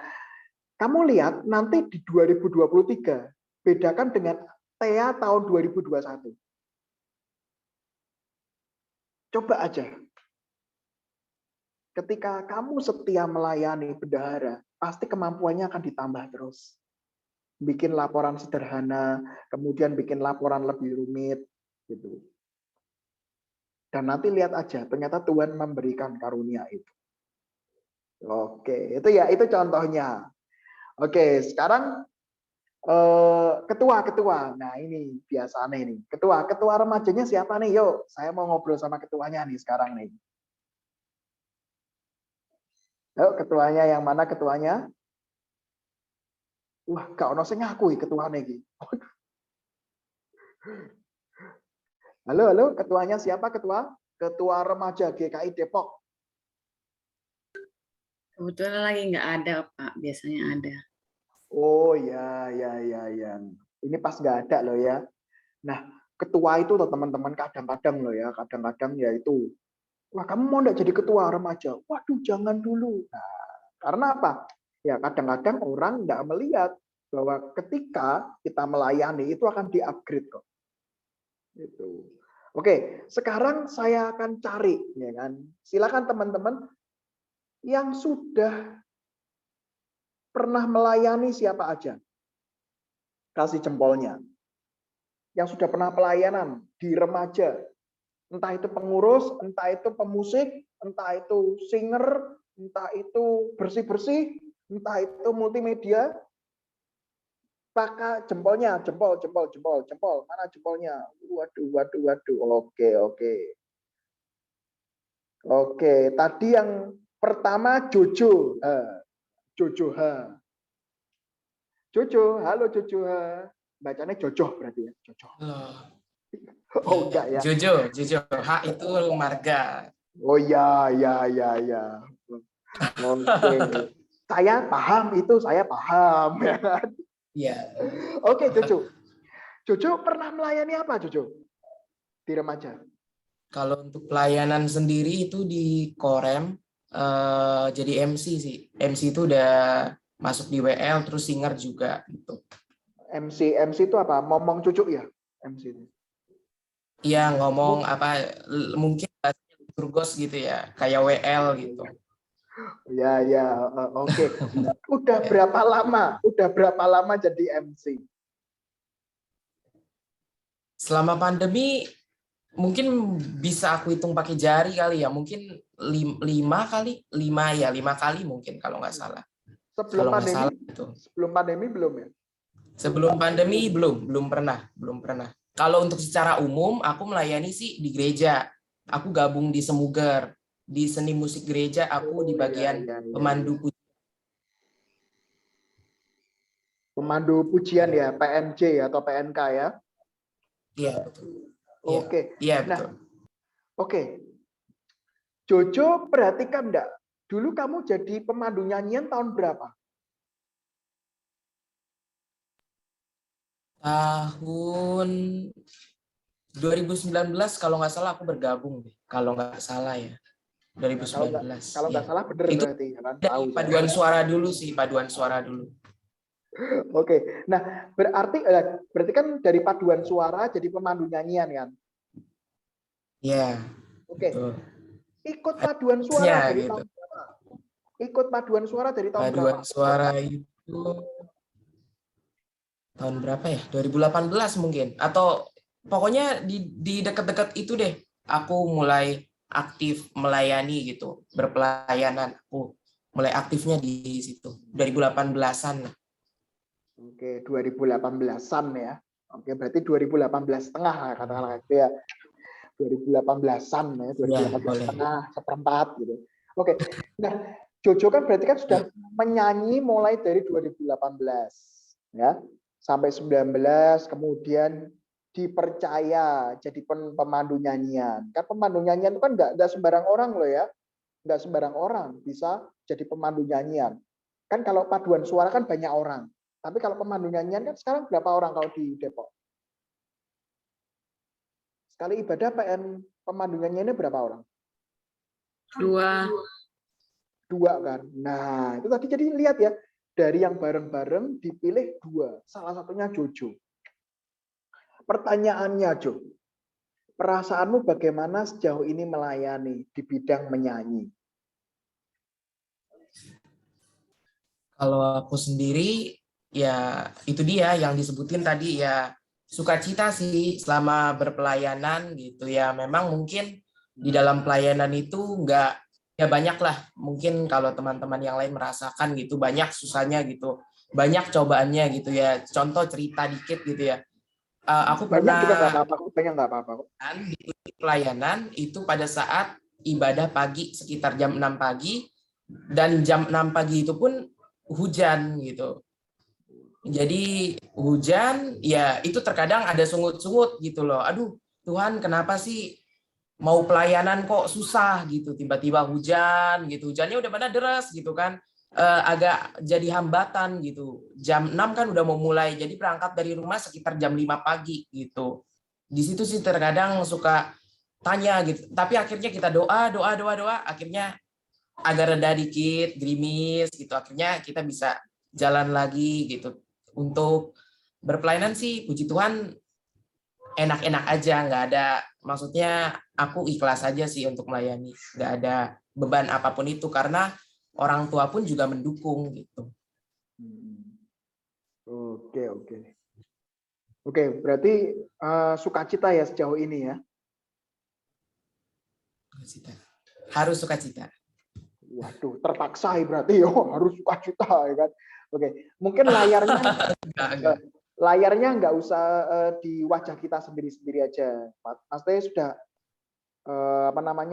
kamu lihat nanti di 2023 bedakan dengan Thea tahun 2021. Coba aja. Ketika kamu setia melayani bendahara, pasti kemampuannya akan ditambah terus. Bikin laporan sederhana, kemudian bikin laporan lebih rumit, gitu. Dan nanti lihat aja, ternyata Tuhan memberikan karunia itu. Oke, itu contohnya. Oke, sekarang ketua. Nah ini biasanya nih, ketua remajanya siapa nih? Yuk, saya mau ngobrol sama ketuanya nih sekarang nih. Yuk, ketuanya yang mana ketuanya? Wah, gak ono sing ngaku ketuanya iki. Halo, ketuanya siapa ketua? Ketua remaja GKI Depok. Kebetulan lagi nggak ada, Pak. Biasanya ada. Oh ya. Ini pas nggak ada loh ya. Nah, ketua itu loh teman-teman kadang-kadang loh ya, kadang-kadang ya itu. Wah, kamu mau nggak jadi ketua remaja? Waduh, jangan dulu. Nah, karena apa? Ya kadang-kadang orang nggak melihat bahwa ketika kita melayani itu akan di-upgrade kok. Itu. Oke, sekarang saya akan cari, ya kan? Silakan teman-teman yang sudah pernah melayani siapa aja. Kasih jempolnya. Yang sudah pernah pelayanan di remaja. Entah itu pengurus, entah itu pemusik, entah itu singer, entah itu bersih-bersih, entah itu multimedia. Pakai jempolnya, jempol. Mana jempolnya? Waduh. Oke, tadi yang pertama Jojo. Jojo H. Jojo, halo Jojo H. Bacanya Jojo berarti ya, Jojo. Oh enggak ya. Jojo. H itu marga. Oh ya. Oke. Saya paham ya kan? Iya. Oke, Jojo. Jojo pernah melayani apa, Jojo? di remaja? Kalau untuk pelayanan sendiri itu di Korem, jadi MC sih. MC itu udah masuk di WL, terus singer juga gitu. MC itu apa? Momong cucuk ya? MC itu. Iya, ngomong apa mungkin bahasanya Burgos gitu ya, kayak WL gitu. Ya, oke. Udah berapa lama? Udah berapa lama jadi MC? Selama pandemi mungkin bisa aku hitung pakai jari kali ya, mungkin 5 kali mungkin kalau nggak salah. Sebelum Kalau nggak pandemi, salah itu. sebelum pandemi belum ya? Sebelum pandemi belum pernah. Kalau untuk secara umum aku melayani sih di gereja. Aku gabung di Semuger, di seni musik gereja aku di bagian pemandu pujian. Pemandu pujian ya, PNJ atau PNK ya? Iya betul. Oke. Iya Nah, betul. oke. Jojo, perhatikan enggak? Dulu kamu jadi pemandu nyanyian tahun berapa? Tahun 2019 kalau nggak salah aku bergabung deh. Kalau nggak salah ya. 2019. Kalau nggak ya. salah bener Itu berarti ya kan? dari Tahu paduan suara dulu sih, paduan suara dulu. Oke. Nah, berarti kan dari paduan suara jadi pemandu nyanyian kan? Iya. Oke. Betul. Ikut paduan suara dari Gitu. tahun berapa? Ikut paduan suara dari tahun Paduan berapa? suara itu tahun berapa ya? 2018 mungkin. Atau pokoknya di dekat-dekat itu deh. Aku mulai aktif melayani gitu, berpelayanan. Aku mulai aktifnya di situ. 2018-an. Oke, 2018-an ya. Oke, berarti 2018 setengah lah katakanlah itu ya. 2018-an ya, 2018 setengah, seperempat gitu. Oke. Nah, Jojo kan berarti kan sudah menyanyi mulai dari 2018 ya. Sampai 19 kemudian dipercaya jadi pemandu nyanyian. Kan pemandu nyanyian itu kan enggak sembarang orang loh ya. Enggak sembarang orang bisa jadi pemandu nyanyian. Kan kalau paduan suara kan banyak orang. Tapi kalau pemandu nyanyian kan sekarang berapa orang kalau di Depok? Sekali ibadah pemandu nyanyiannya berapa orang? 2. 2 kan. Nah, itu tadi jadi lihat ya. Dari yang bareng-bareng dipilih 2. Salah satunya Jojo. Pertanyaannya, Jo. Perasaanmu bagaimana sejauh ini melayani di bidang menyanyi? Kalau aku sendiri, ya itu dia yang disebutin tadi ya, sukacita sih selama berpelayanan gitu ya. Memang mungkin di dalam pelayanan itu enggak, ya banyak lah. Mungkin kalau teman-teman yang lain merasakan gitu, banyak susahnya gitu. Banyak cobaannya gitu ya. Contoh cerita dikit gitu ya. Aku Banyak juga nggak pernah apa-apa, banyak nggak apa-apa. di pelayanan itu pada saat ibadah pagi sekitar jam 6 pagi, dan jam 6 pagi itu pun hujan gitu. Jadi hujan ya itu terkadang ada sungut-sungut gitu loh. Aduh Tuhan, kenapa sih mau pelayanan kok susah gitu, tiba-tiba hujan gitu. Hujannya udah pada deras gitu kan. Agak jadi hambatan gitu. Jam 6 kan udah mau mulai. Jadi berangkat dari rumah sekitar jam 5 pagi gitu. Di situ sih terkadang suka tanya gitu. Tapi akhirnya kita doa, akhirnya agak reda dikit, gerimis gitu. Akhirnya kita bisa jalan lagi gitu. Untuk berpelayanan sih puji Tuhan enak-enak aja, nggak ada, maksudnya aku ikhlas aja sih untuk melayani, nggak ada beban apapun itu karena orang tua pun juga mendukung gitu. Oke, berarti sukacita ya sejauh ini ya. Harus sukacita. Waduh, terpaksa berarti harus sukacita ya kan. Oke, mungkin layarnya nggak usah di wajah kita sendiri-sendiri aja. Maksudnya sudah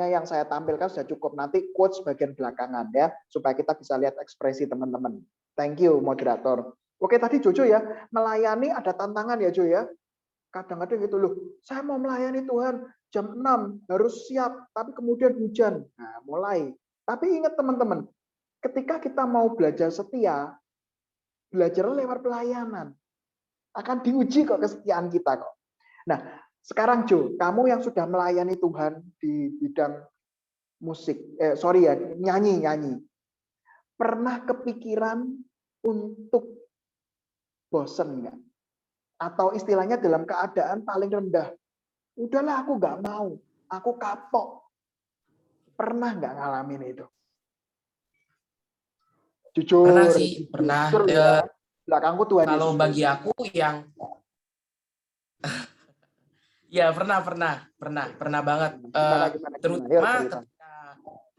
yang saya tampilkan sudah cukup. Nanti quotes bagian belakangan ya, supaya kita bisa lihat ekspresi teman-teman. Thank you moderator. Oke, tadi Jojo ya, melayani ada tantangan ya Jo ya. Kadang-kadang gitu loh, saya mau melayani Tuhan jam 6 harus siap, tapi kemudian hujan. Nah, mulai. Tapi ingat teman-teman, ketika kita mau belajar setia, belajar lewat pelayanan. Akan diuji kok kesetiaan kita kok. Nah, Sekarang Jo, kamu yang sudah melayani Tuhan di bidang musik, nyanyi. Pernah kepikiran untuk bosen nggak? Atau istilahnya dalam keadaan paling rendah, udahlah aku nggak mau, aku kapok. Pernah nggak ngalamin itu? Jujur. Pernah sih, pernah. Jujur ya. Belakangku Tuhan Kalau Yesus. bagi aku yang ya pernah banget. Gimana? Terutama ketika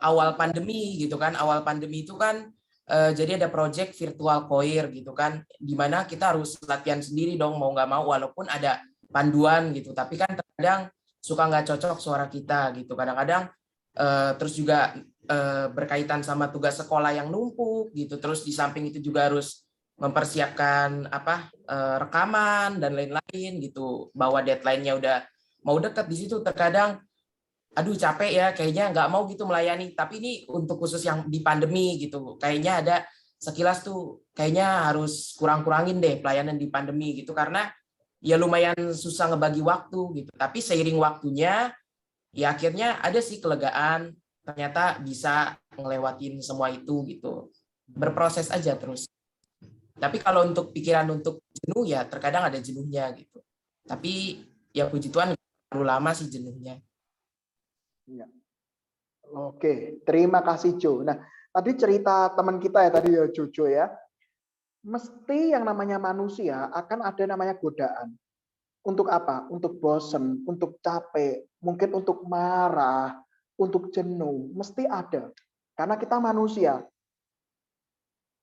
awal pandemi gitu kan. Awal pandemi itu kan jadi ada project virtual choir gitu kan, dimana kita harus latihan sendiri dong mau nggak mau, walaupun ada panduan gitu, tapi kan terkadang suka nggak cocok suara kita gitu. Kadang-kadang terus juga berkaitan sama tugas sekolah yang numpuk gitu. Terus di samping itu juga harus mempersiapkan rekaman dan lain-lain gitu. Bahwa deadline-nya udah mau dekat, di situ terkadang aduh capek ya, kayaknya nggak mau gitu melayani. Tapi ini untuk khusus yang di pandemi gitu, kayaknya ada sekilas tuh kayaknya harus kurang-kurangin deh pelayanan di pandemi gitu, karena ya lumayan susah ngebagi waktu gitu. Tapi seiring waktunya ya akhirnya ada sih kelegaan, ternyata bisa ngelewatin semua itu gitu. Berproses aja terus. Tapi kalau untuk pikiran untuk jenuh ya terkadang ada jenuhnya gitu. Tapi ya puji Tuhan nggak terlalu lama sih jenuhnya. Ya. Oke, terima kasih Jo. Nah, tadi cerita teman kita ya tadi ya Jojo ya. Mesti yang namanya manusia akan ada namanya godaan. Untuk apa? Untuk bosen, untuk capek, mungkin untuk marah, untuk jenuh. Mesti ada. Karena kita manusia.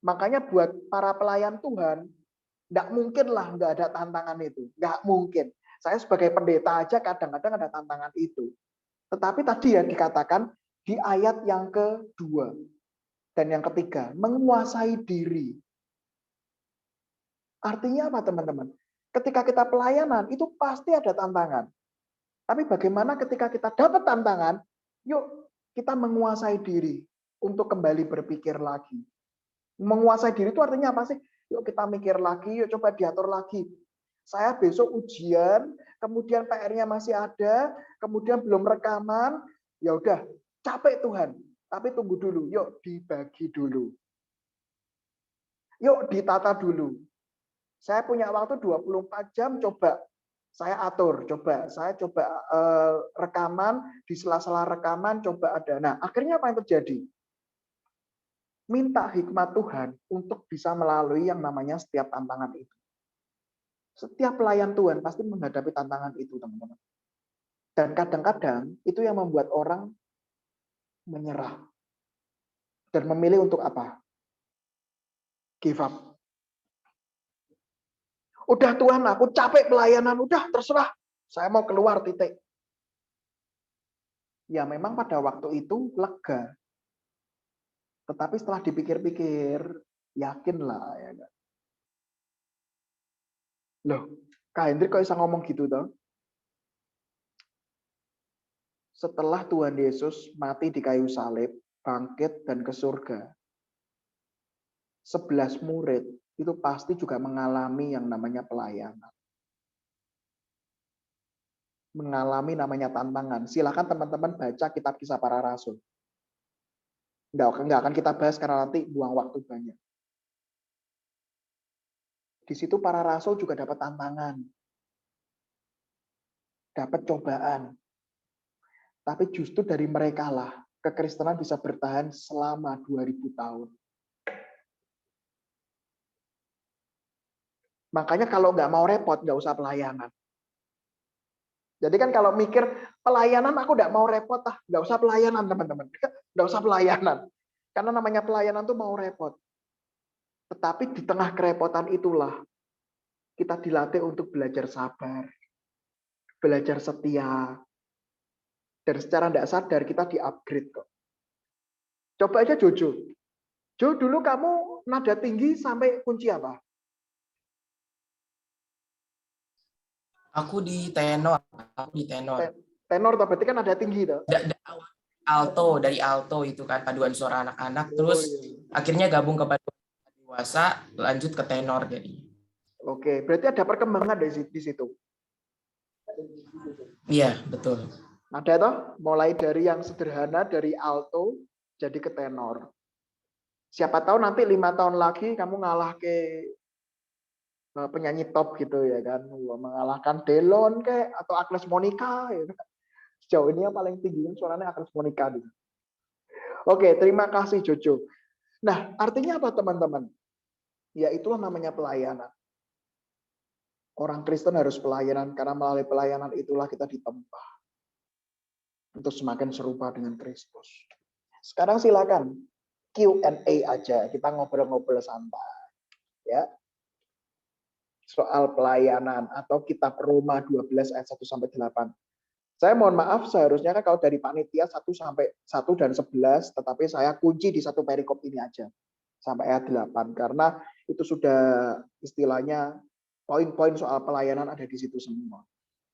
Makanya buat para pelayan Tuhan, nggak mungkin lah nggak ada tantangan itu. Nggak mungkin. Saya sebagai pendeta aja kadang-kadang ada tantangan itu. Tetapi tadi ya dikatakan di ayat yang kedua dan yang ketiga, menguasai diri. Artinya apa teman-teman? Ketika kita pelayanan, itu pasti ada tantangan. Tapi bagaimana ketika kita dapat tantangan, yuk kita menguasai diri untuk kembali berpikir lagi. Menguasai diri itu artinya apa sih? Yuk kita mikir lagi, yuk coba diatur lagi. Saya besok ujian, kemudian PR-nya masih ada, kemudian belum rekaman, ya udah capek Tuhan. Tapi tunggu dulu, yuk dibagi dulu. Yuk ditata dulu. Saya punya waktu 24 jam, coba saya atur, saya coba rekaman, di sela-sela rekaman coba ada. Nah, akhirnya apa yang terjadi? Minta hikmat Tuhan untuk bisa melalui yang namanya setiap tantangan itu. Setiap pelayan Tuhan pasti menghadapi tantangan itu, teman-teman. Dan kadang-kadang itu yang membuat orang menyerah. Dan memilih untuk apa? Give up. Udah Tuhan, aku capek pelayanan, udah terserah. Saya mau keluar, titik. Ya memang pada waktu itu lega. Tetapi setelah dipikir-pikir, yakinlah. Ya. Loh, Kak Hendrik kok bisa ngomong gitu toh? Setelah Tuhan Yesus mati di kayu salib, bangkit dan ke surga, 11 murid itu pasti juga mengalami yang namanya pelayanan. Mengalami namanya tantangan. Silakan teman-teman baca kitab Kisah Para Rasul. Nggak akan kita bahas karena nanti buang waktu banyak. Di situ para rasul juga dapat tantangan. Dapat cobaan. Tapi justru dari mereka lah kekristenan bisa bertahan selama 2000 tahun. Makanya kalau nggak mau repot, nggak usah pelayanan. Jadi kan kalau mikir pelayanan aku nggak mau repot, nggak usah pelayanan teman-teman. Nggak usah pelayanan. Karena namanya pelayanan tuh mau repot. Tetapi di tengah kerepotan itulah kita dilatih untuk belajar sabar, belajar setia. Dan secara tidak sadar kita di-upgrade kok. Coba aja Jojo. Jo, dulu kamu nada tinggi sampai kunci apa? Aku di tenor. Tenor toh, berarti kan nada tinggi toh? Dari alto itu kan paduan suara anak-anak, terus akhirnya gabung ke paduan dewasa, lanjut ke tenor jadi. Oke, berarti ada perkembangan di situ. Iya, betul. Ada toh? Mulai dari yang sederhana, dari alto jadi ke tenor. Siapa tahu nanti 5 tahun lagi kamu ngalah ke penyanyi top gitu ya kan, mengalahkan Delon kayak atau Agnes Monica ya kan. Sejauh ini yang paling tinggi suaranya Agnes Monica gitu. Oke, terima kasih Jojo. Nah, artinya apa teman-teman? Ya itulah namanya pelayanan. Orang Kristen harus pelayanan karena melalui pelayanan itulah kita ditempa untuk semakin serupa dengan Kristus. Sekarang silakan Q&A aja, kita ngobrol-ngobrol santai ya. Soal pelayanan atau kitab Roma 12 ayat 1 sampai 8. Saya mohon maaf, seharusnya kan kalau dari panitia 1 sampai 1 dan 11, tetapi saya kunci di satu perikop ini aja sampai ayat 8 karena itu sudah istilahnya poin-poin soal pelayanan ada di situ semua.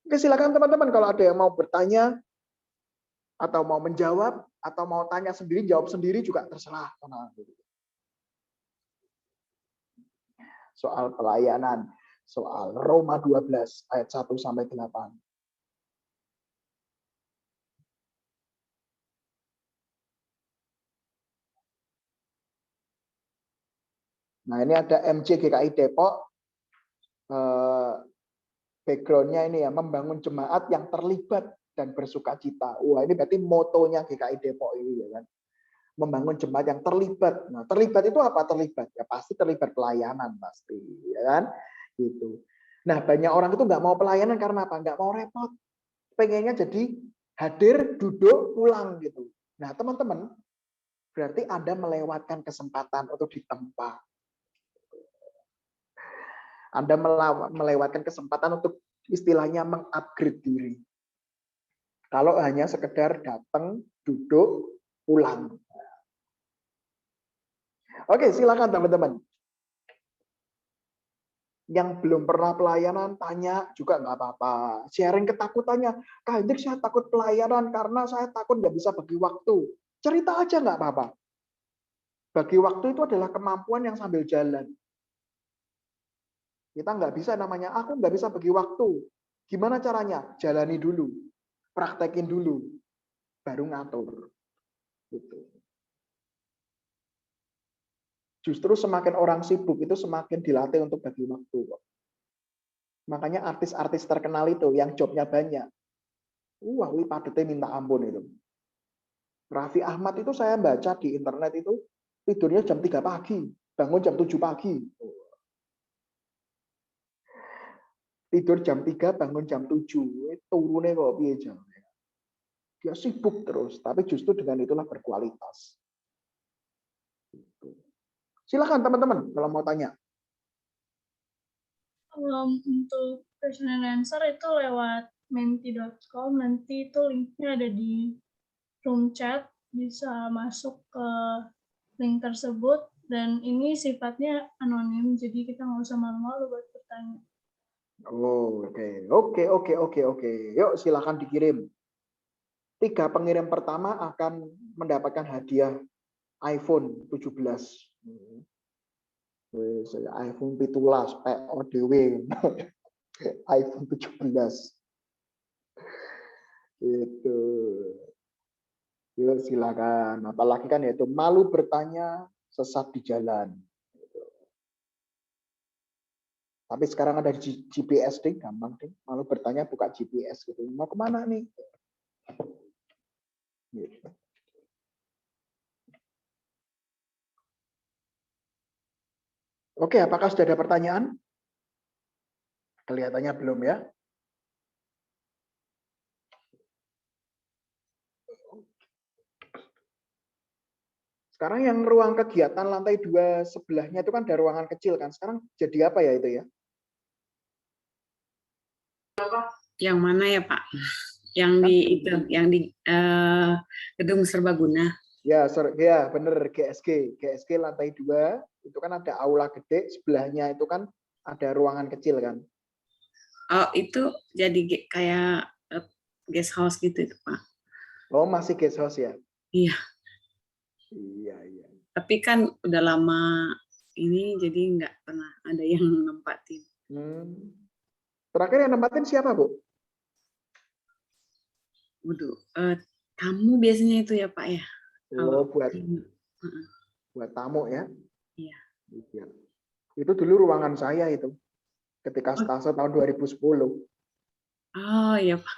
Oke, silakan teman-teman kalau ada yang mau bertanya atau mau menjawab atau mau tanya sendiri, jawab sendiri juga terserah. Soal pelayanan, soal Roma 12 ayat 1 sampai 8. Nah, ini ada MJ GKI Depok. Backgroundnya ini ya, membangun jemaat yang terlibat dan bersukacita. Wah, ini berarti motonya GKI Depok ini ya kan. Membangun jemaat yang terlibat. Nah, terlibat itu apa terlibat? Ya pasti terlibat pelayanan pasti, ya kan? Gitu. Nah, banyak orang itu nggak mau pelayanan karena apa? Nggak mau repot. Pengennya jadi hadir, duduk, pulang gitu. Nah, teman-teman, berarti Anda melewatkan kesempatan untuk ditempa. Anda melewatkan kesempatan untuk istilahnya mengupgrade diri. Kalau hanya sekedar datang, duduk, pulang. Oke, silakan teman-teman. Yang belum pernah pelayanan, tanya juga nggak apa-apa. Sharing ketakutannya. Kak Hendrik, saya takut pelayanan karena saya takut nggak bisa bagi waktu. Cerita aja nggak apa-apa. Bagi waktu itu adalah kemampuan yang sambil jalan. Kita nggak bisa namanya, aku nggak bisa bagi waktu. Gimana caranya? Jalani dulu. Praktekin dulu. Baru ngatur. Gitu. Justru semakin orang sibuk itu semakin dilatih untuk bagi waktu. Makanya artis-artis terkenal itu yang jobnya banyak. Wah, padatnya minta ampun itu. Raffi Ahmad itu saya baca di internet itu tidurnya jam 3 pagi, bangun jam 7 pagi. Tidur jam 3, bangun jam 7. Turunnya kok piye jam. Dia sibuk terus, tapi justru dengan itulah berkualitas. Silakan teman-teman kalau mau tanya. Untuk question and answer itu lewat menti.com, nanti itu linknya ada di room chat, bisa masuk ke link tersebut, dan ini sifatnya anonim, jadi kita nggak usah malu-malu buat bertanya. Oh, oke. Yuk silakan dikirim. 3 pengirim pertama akan mendapatkan hadiah iPhone 17. iPhone 17 PODW. iPhone 17. Itu. Yuk silakan. Apalagi kan yaitu malu bertanya, sesat di jalan. Tapi sekarang ada GPS deh, gampang deh. Malu bertanya buka GPS gitu. Mau kemana nih? Gitu. Oke, apakah sudah ada pertanyaan? Kelihatannya belum ya. Sekarang yang ruang kegiatan lantai 2 sebelahnya itu kan ada ruangan kecil kan. Sekarang jadi apa ya itu ya? Yang mana ya Pak? Yang di itu, yang di Gedung Serbaguna. Ya, bener GSG lantai 2 itu kan ada aula gede, sebelahnya itu kan ada ruangan kecil kan. Oh, itu jadi kayak guest house gitu itu Pak. Oh, masih guest house ya? Iya. Iya. Tapi kan udah lama ini jadi nggak pernah ada yang nempatin. Terakhir yang nempatin siapa, Bu? Waduh, tamu biasanya itu ya Pak ya? Oh, Kalau buat tamu ya. Iya. Iya. Itu dulu ruangan saya itu ketika stase tahun 2010. Oh iya Pak.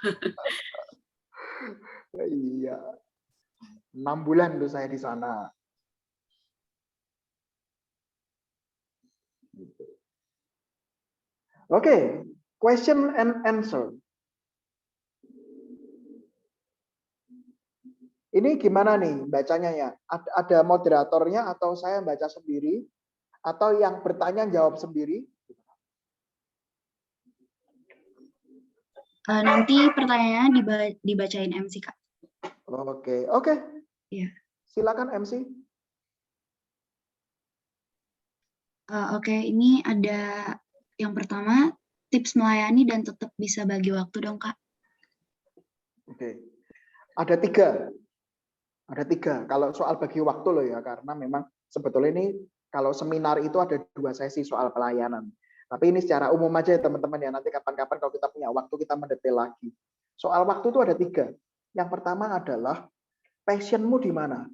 Iya. 6 bulan tuh saya di sana. Oke, question and answer. Ini gimana nih bacanya ya? Ada moderatornya atau saya baca sendiri? Atau yang bertanya jawab sendiri? Nanti pertanyaannya dibacain MC, Kak. Oke. Iya. Silakan MC. Oke, ini ada yang pertama, tips melayani dan tetap bisa bagi waktu dong, Kak. Oke. Ada tiga. Kalau soal bagi waktu loh ya, karena memang sebetulnya ini kalau seminar itu ada 2 sesi soal pelayanan. Tapi ini secara umum aja ya teman-teman ya. Nanti kapan-kapan kalau kita punya waktu kita mendetail lagi. Soal waktu itu ada 3. Yang pertama adalah passionmu di mana?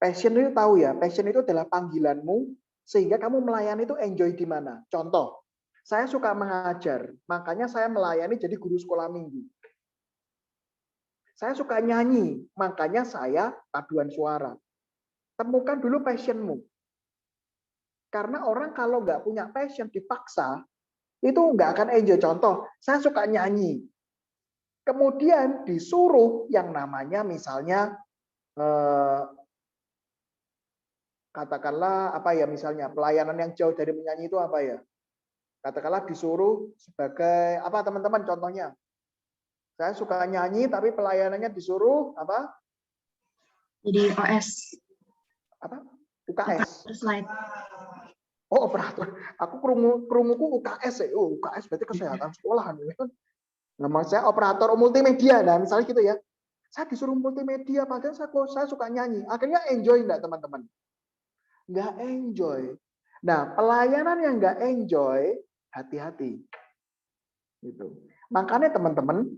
Passion itu tahu ya, passion itu adalah panggilanmu sehingga kamu melayani itu enjoy di mana. Contoh, saya suka mengajar, makanya saya melayani jadi guru sekolah minggu. Saya suka nyanyi, makanya saya paduan suara. Temukan dulu passionmu. Karena orang kalau nggak punya passion dipaksa, itu nggak akan enjoy. Contoh, saya suka nyanyi. Kemudian disuruh yang namanya misalnya, katakanlah apa ya misalnya, pelayanan yang jauh dari menyanyi itu apa ya? Katakanlah disuruh sebagai, apa teman-teman contohnya? Saya suka nyanyi, tapi pelayanannya disuruh apa? Jadi OS. Apa? UKS. Slide. Oh, operator. Aku kerumuku UKS ya. Oh, UKS berarti kesehatan sekolahan. Nama saya operator multimedia. Nah, misalnya gitu ya. Saya disuruh multimedia, padahal saya suka nyanyi. Akhirnya enjoy enggak teman-teman? Enggak enjoy. Nah, pelayanan yang enggak enjoy, hati-hati. Gitu. Makanya teman-teman,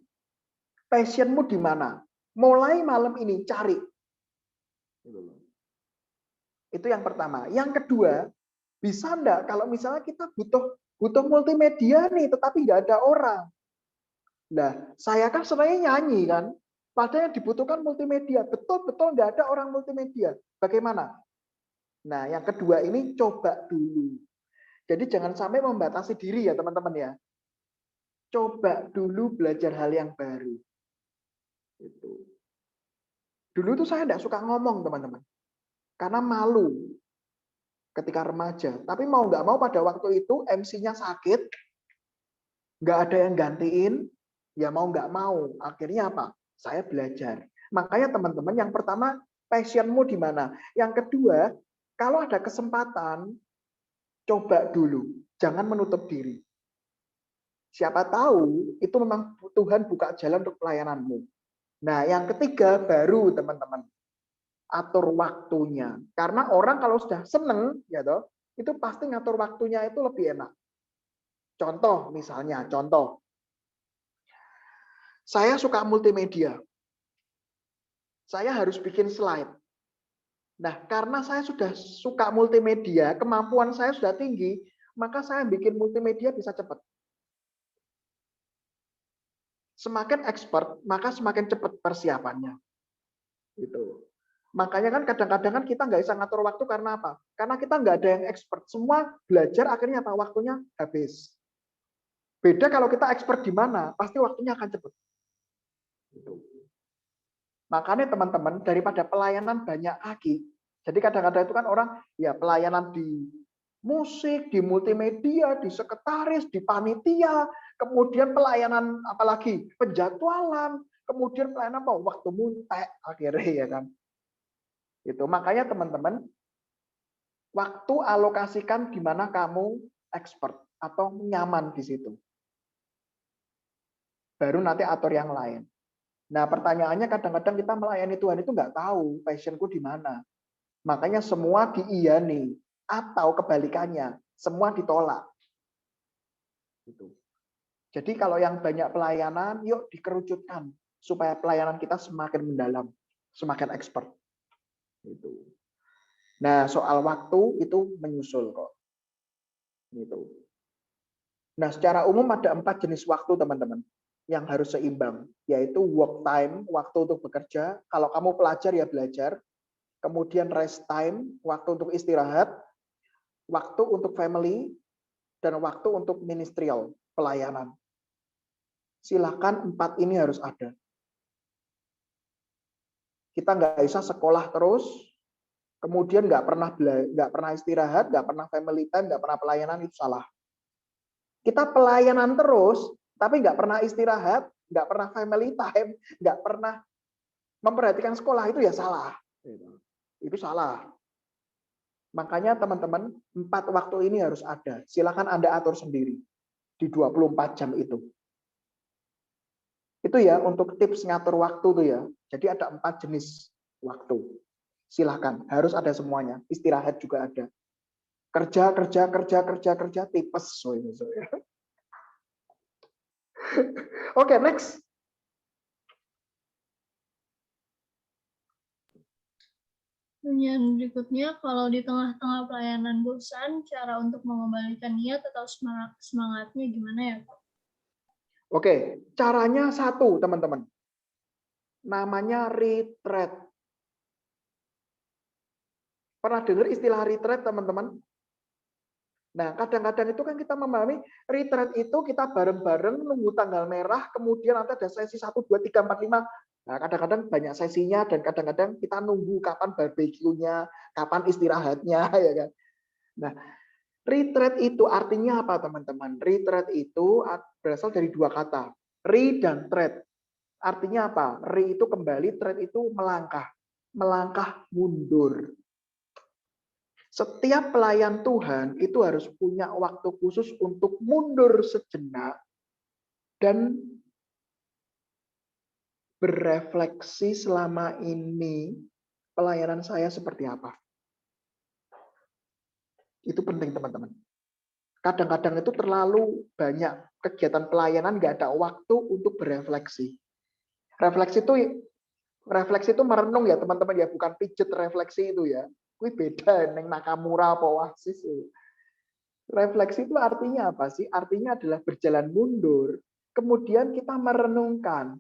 passionmu di mana? Mulai malam ini cari. Itu yang pertama. Yang kedua, bisa enggak kalau misalnya kita butuh multimedia nih, tetapi nggak ada orang. Nah, saya kan sebenarnya nyanyi kan, padahal yang dibutuhkan multimedia. Betul-betul nggak ada orang multimedia. Bagaimana? Nah, yang kedua ini coba dulu. Jadi jangan sampai membatasi diri ya teman-teman ya. Coba dulu belajar hal yang baru. Itu. Dulu tuh saya nggak suka ngomong teman-teman. Karena malu ketika remaja. Tapi mau nggak mau pada waktu itu MC-nya sakit, nggak ada yang gantiin, ya mau nggak mau. Akhirnya apa? Saya belajar. Makanya teman-teman, yang pertama, passionmu di mana? Yang kedua, kalau ada kesempatan, coba dulu. Jangan menutup diri. Siapa tahu, itu memang Tuhan buka jalan untuk pelayananmu. Nah, yang ketiga, baru teman-teman. Atur waktunya. Karena orang kalau sudah seneng, ya toh, itu pasti ngatur waktunya itu lebih enak. Contoh misalnya, saya suka multimedia. Saya harus bikin slide. Nah, karena saya sudah suka multimedia, kemampuan saya sudah tinggi, maka saya bikin multimedia bisa cepat. Semakin expert, maka semakin cepat persiapannya. Gitu. Makanya kan kadang-kadang kan kita nggak bisa ngatur waktu karena apa? Karena kita nggak ada yang expert. Semua belajar akhirnya apa? Waktunya habis. Beda kalau kita expert di mana, pasti waktunya akan cepat. Gitu. Makanya teman-teman, daripada pelayanan banyak kaki, jadi kadang-kadang itu kan orang, ya pelayanan di musik, di multimedia, di sekretaris, di panitia, kemudian pelayanan apalagi penjadwalan, kemudian pelayanan apa? Waktu muntek akhirnya ya kan. Itu makanya teman-teman, waktu alokasikan di mana kamu expert atau nyaman di situ. Baru nanti atur yang lain. Nah, pertanyaannya kadang-kadang kita melayani Tuhan itu nggak tahu passionku di mana. Makanya semua diiyani atau kebalikannya, semua ditolak. Gitu. Jadi kalau yang banyak pelayanan, yuk dikerucutkan. supaya pelayanan kita semakin mendalam, semakin expert. Gitu. Nah, soal waktu itu menyusul kok. Gitu. Nah, secara umum ada 4 jenis waktu, teman-teman, yang harus seimbang, yaitu work time, waktu untuk bekerja. Kalau kamu pelajar ya belajar. Kemudian rest time, waktu untuk istirahat, waktu untuk family, dan waktu untuk ministerial, pelayanan. Silakan 4 ini harus ada. Kita nggak bisa sekolah terus, kemudian nggak pernah istirahat, nggak pernah family time, nggak pernah pelayanan, itu salah. Kita pelayanan terus, tapi nggak pernah istirahat, nggak pernah family time, nggak pernah memperhatikan sekolah, itu ya salah. Itu salah. Makanya teman-teman, 4 waktu ini harus ada. Silakan Anda atur sendiri di 24 jam itu. Itu ya untuk tips ngatur waktu tuh ya. Jadi ada 4 jenis waktu. Silakan, harus ada semuanya. Istirahat juga ada. Kerja, tipes. Oke, next. Pertanyaan berikutnya, kalau di tengah-tengah pelayanan bosan, cara untuk mengembalikan niat atau semangatnya gimana ya, Pak? Oke, caranya satu, teman-teman. Namanya retreat. Pernah dengar istilah retreat, teman-teman? Nah, kadang-kadang itu kan kita memahami retreat itu kita bareng-bareng nunggu tanggal merah, kemudian nanti ada sesi 1, 2, 3, 4, 5. Nah, kadang-kadang banyak sesinya dan kadang-kadang kita nunggu kapan barbeque-nya, kapan istirahatnya, ya kan. Nah, retreat itu artinya apa, teman-teman? Retreat itu berasal dari 2 kata, re dan tread. Artinya apa? Re itu kembali, tread itu melangkah mundur. Setiap pelayan Tuhan itu harus punya waktu khusus untuk mundur sejenak dan berefleksi selama ini pelayanan saya seperti apa. Itu penting, teman-teman. Kadang-kadang itu terlalu banyak kegiatan pelayanan, nggak ada waktu untuk berefleksi. Refleksi itu merenung ya, teman-teman ya, bukan pijet refleksi itu ya. Wih, beda neng Nakamura apa Oasis. Refleksi itu artinya apa sih? Artinya adalah berjalan mundur. Kemudian kita merenungkan,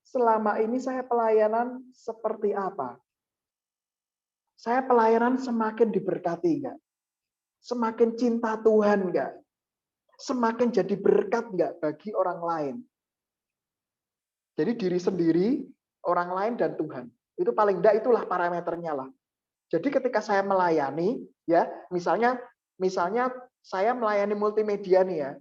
selama ini saya pelayanan seperti apa? Saya pelayanan semakin diberkati nggak? Semakin cinta Tuhan nggak? Semakin jadi berkat nggak bagi orang lain? Jadi diri sendiri, orang lain, dan Tuhan. Itu paling enggak itulah parameternya lah. Jadi ketika saya melayani, ya misalnya saya melayani multimedia nih ya,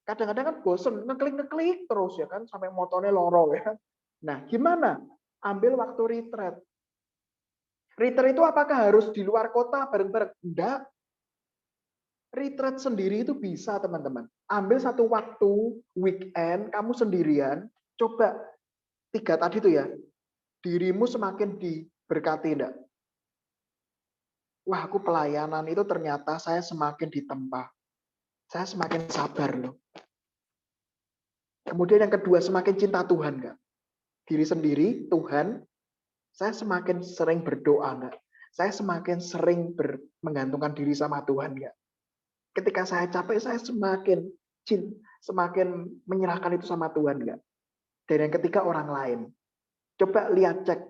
kadang-kadang kan bosen, ngeklik terus ya kan, sampai motornya loro ya. Nah gimana? Ambil waktu retreat. Retreat itu apakah harus di luar kota bareng-bareng? Enggak. Retreat sendiri itu bisa, teman-teman. Ambil satu waktu, weekend, kamu sendirian, coba 3 tadi tuh ya, dirimu semakin diberkati enggak? Wah, aku pelayanan itu ternyata saya semakin ditempa. Saya semakin sabar loh. Kemudian yang kedua, semakin cinta Tuhan enggak? Diri sendiri, Tuhan, saya semakin sering berdoa enggak? Saya semakin sering menggantungkan diri sama Tuhan enggak? Ketika saya capek, saya semakin menyerahkan itu sama Tuhan enggak? Dan yang ketiga, orang lain. Coba lihat, cek.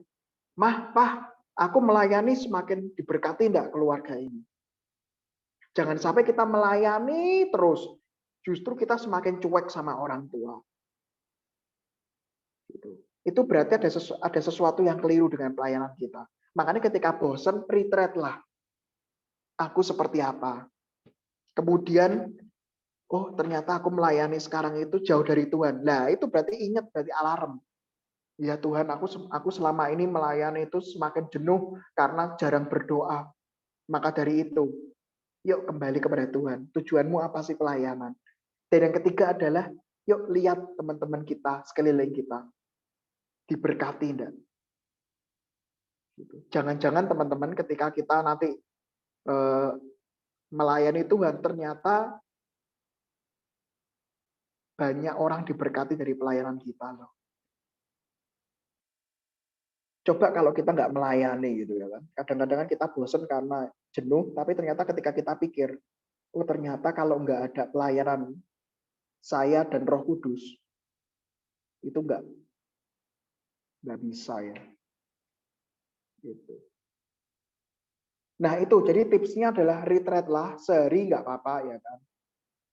Mah, Pah, aku melayani semakin diberkati enggak keluarga ini? Jangan sampai kita melayani terus, justru kita semakin cuek sama orang tua. Itu berarti ada sesuatu yang keliru dengan pelayanan kita. Makanya ketika bosan, retreat lah. Aku seperti apa? Kemudian, oh ternyata aku melayani sekarang itu jauh dari Tuhan. Nah itu berarti ingat, berarti alarm. Ya Tuhan, aku selama ini melayani itu semakin jenuh karena jarang berdoa. Maka dari itu, yuk kembali kepada Tuhan. Tujuanmu apa sih pelayanan? Dan yang ketiga adalah, yuk lihat teman-teman kita, sekeliling kita. Diberkati enggak? Jangan-jangan teman-teman ketika kita nanti melayani Tuhan, ternyata banyak orang diberkati dari pelayanan kita loh. Coba kalau kita nggak melayani gitu ya kan. Kadang-kadang kita bosan karena jenuh, tapi ternyata ketika kita pikir, oh ternyata kalau nggak ada pelayanan saya dan Roh Kudus, itu nggak bisa ya. Gitu. Nah itu, jadi tipsnya adalah retreat lah, sehari nggak apa-apa ya kan.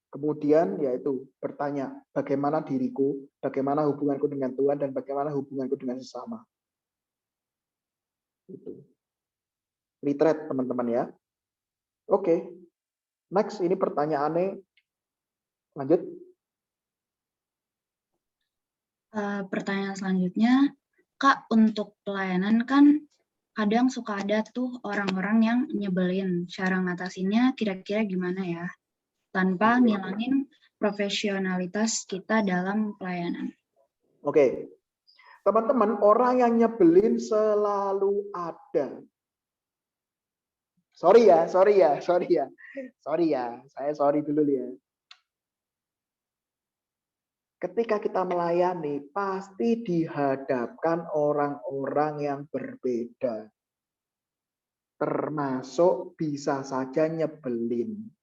Kemudian yaitu bertanya, bagaimana diriku, bagaimana hubunganku dengan Tuhan, dan bagaimana hubunganku dengan sesama. Itu. Retreat teman-teman ya. Oke, next ini pertanyaannya, lanjut. Pertanyaan selanjutnya, Kak, untuk pelayanan kan kadang suka ada tuh orang-orang yang nyebelin. Cara ngatasinnya kira-kira gimana ya? Tanpa ngilangin profesionalitas kita dalam pelayanan. Oke, teman-teman, orang yang nyebelin selalu ada. Sorry ya, saya sorry dulu ya. Ketika kita melayani, pasti dihadapkan orang-orang yang berbeda. Termasuk bisa saja nyebelin.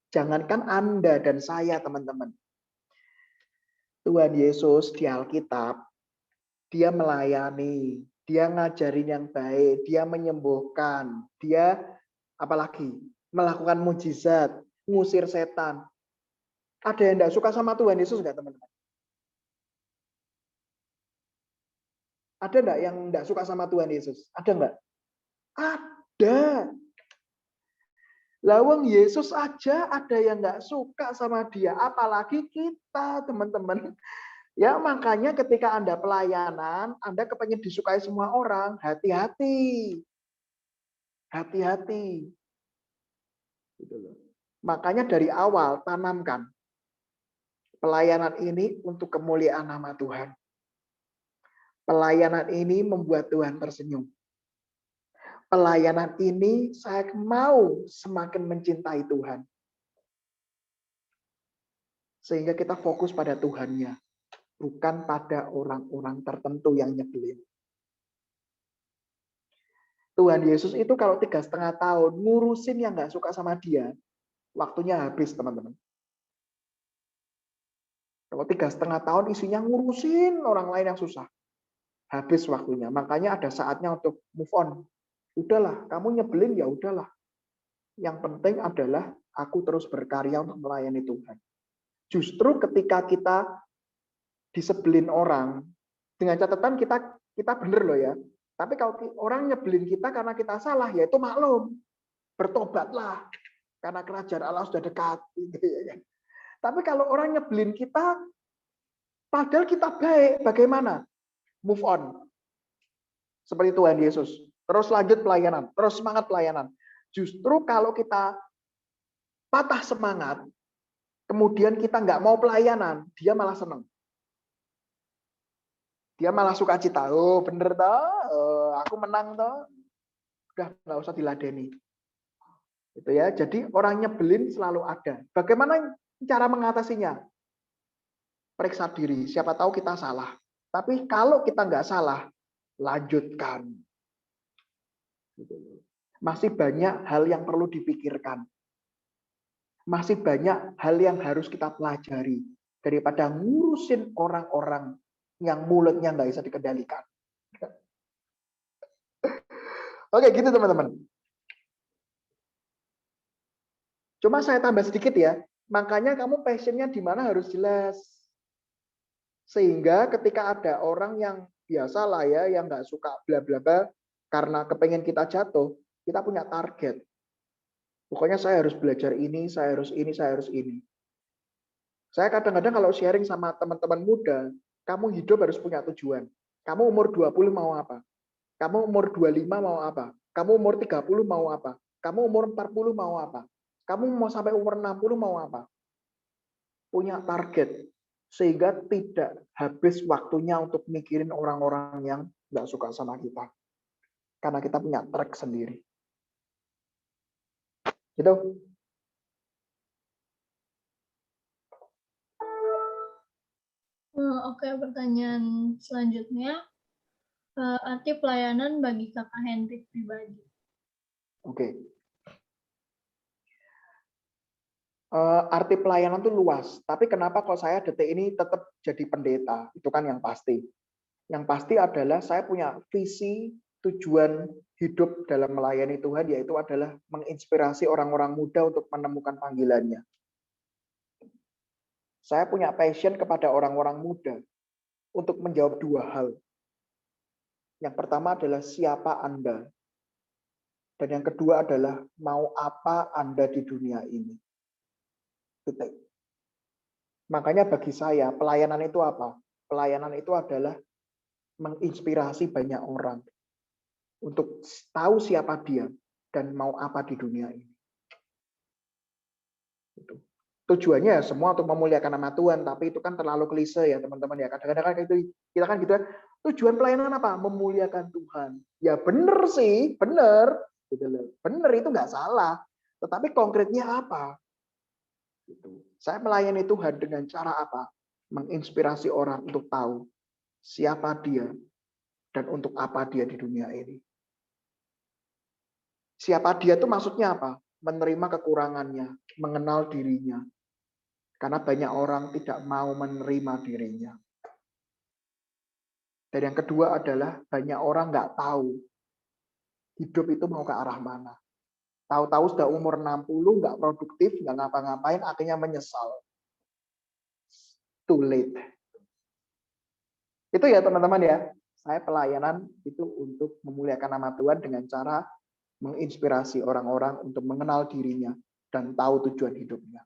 Jangankan Anda dan saya, teman-teman. Tuhan Yesus di Alkitab, dia melayani, dia ngajarin yang baik, dia menyembuhkan, dia apalagi melakukan mujizat, ngusir setan. Ada yang tidak suka sama Tuhan Yesus enggak, teman-teman? Ada enggak yang tidak suka sama Tuhan Yesus? Ada enggak? Ada. Lawang Yesus aja ada yang enggak suka sama dia, apalagi kita, teman-teman. Ya makanya ketika Anda pelayanan, Anda kepengen disukai semua orang, hati-hati. Hati-hati. Gitu loh. Makanya dari awal tanamkan pelayanan ini untuk kemuliaan nama Tuhan. Pelayanan ini membuat Tuhan tersenyum. Pelayanan ini saya mau semakin mencintai Tuhan. Sehingga kita fokus pada Tuhannya. Bukan pada orang-orang tertentu yang nyebelin. Tuhan Yesus itu kalau 3,5 tahun ngurusin yang nggak suka sama dia, waktunya habis, teman-teman. Kalau 3,5 tahun isinya ngurusin orang lain yang susah, habis waktunya. Makanya ada saatnya untuk move on. Udahlah, kamu nyebelin ya udahlah. Yang penting adalah aku terus berkarya untuk melayani Tuhan. Justru ketika kita disebelin orang, dengan catatan kita bener loh ya. Tapi kalau orang nyebelin kita karena kita salah, ya itu maklum. Bertobatlah. Karena kerajaan Allah sudah dekat. Gitu ya. Tapi kalau orang nyebelin kita, padahal kita baik, bagaimana? Move on. Seperti Tuhan Yesus. Terus lanjut pelayanan. Terus semangat pelayanan. Justru kalau kita patah semangat, kemudian kita nggak mau pelayanan, dia malah senang. Dia malah suka cita. Oh bener toh, aku menang toh. Udah nggak usah diladeni. Itu ya. Jadi orang nyebelin selalu ada. Bagaimana cara mengatasinya? Periksa diri. Siapa tahu kita salah. Tapi kalau kita nggak salah, lanjutkan. Masih banyak hal yang perlu dipikirkan. Masih banyak hal yang harus kita pelajari daripada ngurusin orang-orang yang mulutnya nggak bisa dikendalikan. Oke, gitu teman-teman. Cuma saya tambah sedikit ya. Makanya kamu passionnya di mana harus jelas. Sehingga ketika ada orang yang biasa lah ya, yang nggak suka bla bla bla, karena kepengen kita jatuh, kita punya target. Pokoknya saya harus belajar ini, saya harus ini, saya harus ini. Saya kadang-kadang kalau sharing sama teman-teman muda, kamu hidup harus punya tujuan. Kamu umur 20 mau apa? Kamu umur 25 mau apa? Kamu umur 30 mau apa? Kamu umur 40 mau apa? Kamu mau sampai umur 60 mau apa? Punya target. Sehingga tidak habis waktunya untuk mikirin orang-orang yang nggak suka sama kita. Karena kita punya track sendiri. Gitu. Oke, pertanyaan selanjutnya. Arti pelayanan bagi Kakak Hendrik pribadi. Oke. Arti pelayanan itu luas, tapi kenapa kok saya detik ini tetap jadi pendeta? Itu kan yang pasti. Yang pasti adalah saya punya visi, tujuan hidup dalam melayani Tuhan, yaitu adalah menginspirasi orang-orang muda untuk menemukan panggilannya. Saya punya passion kepada orang-orang muda untuk menjawab dua hal. Yang pertama adalah siapa Anda? Dan yang kedua adalah mau apa Anda di dunia ini? Titik. Makanya bagi saya, pelayanan itu apa? Pelayanan itu adalah menginspirasi banyak orang untuk tahu siapa dia dan mau apa di dunia ini. Tujuannya semua untuk memuliakan nama Tuhan, tapi itu kan terlalu klise ya teman-teman ya. Kadang-kadang kan itu kita kan gitu. Tujuan pelayanan apa? Memuliakan Tuhan. Ya benar sih, benar. Gitu loh. Benar itu nggak salah. Tetapi konkretnya apa? Gitu. Saya melayani Tuhan dengan cara apa? Menginspirasi orang untuk tahu siapa dia dan untuk apa dia di dunia ini. Siapa dia itu maksudnya apa? Menerima kekurangannya, mengenal dirinya. Karena banyak orang tidak mau menerima dirinya. Dan yang kedua adalah banyak orang nggak tahu hidup itu mau ke arah mana. Tahu-tahu sudah umur 60, nggak produktif, nggak ngapa-ngapain, akhirnya menyesal. Too late. Itu ya teman-teman ya. Saya pelayanan itu untuk memuliakan nama Tuhan dengan cara menginspirasi orang-orang untuk mengenal dirinya dan tahu tujuan hidupnya.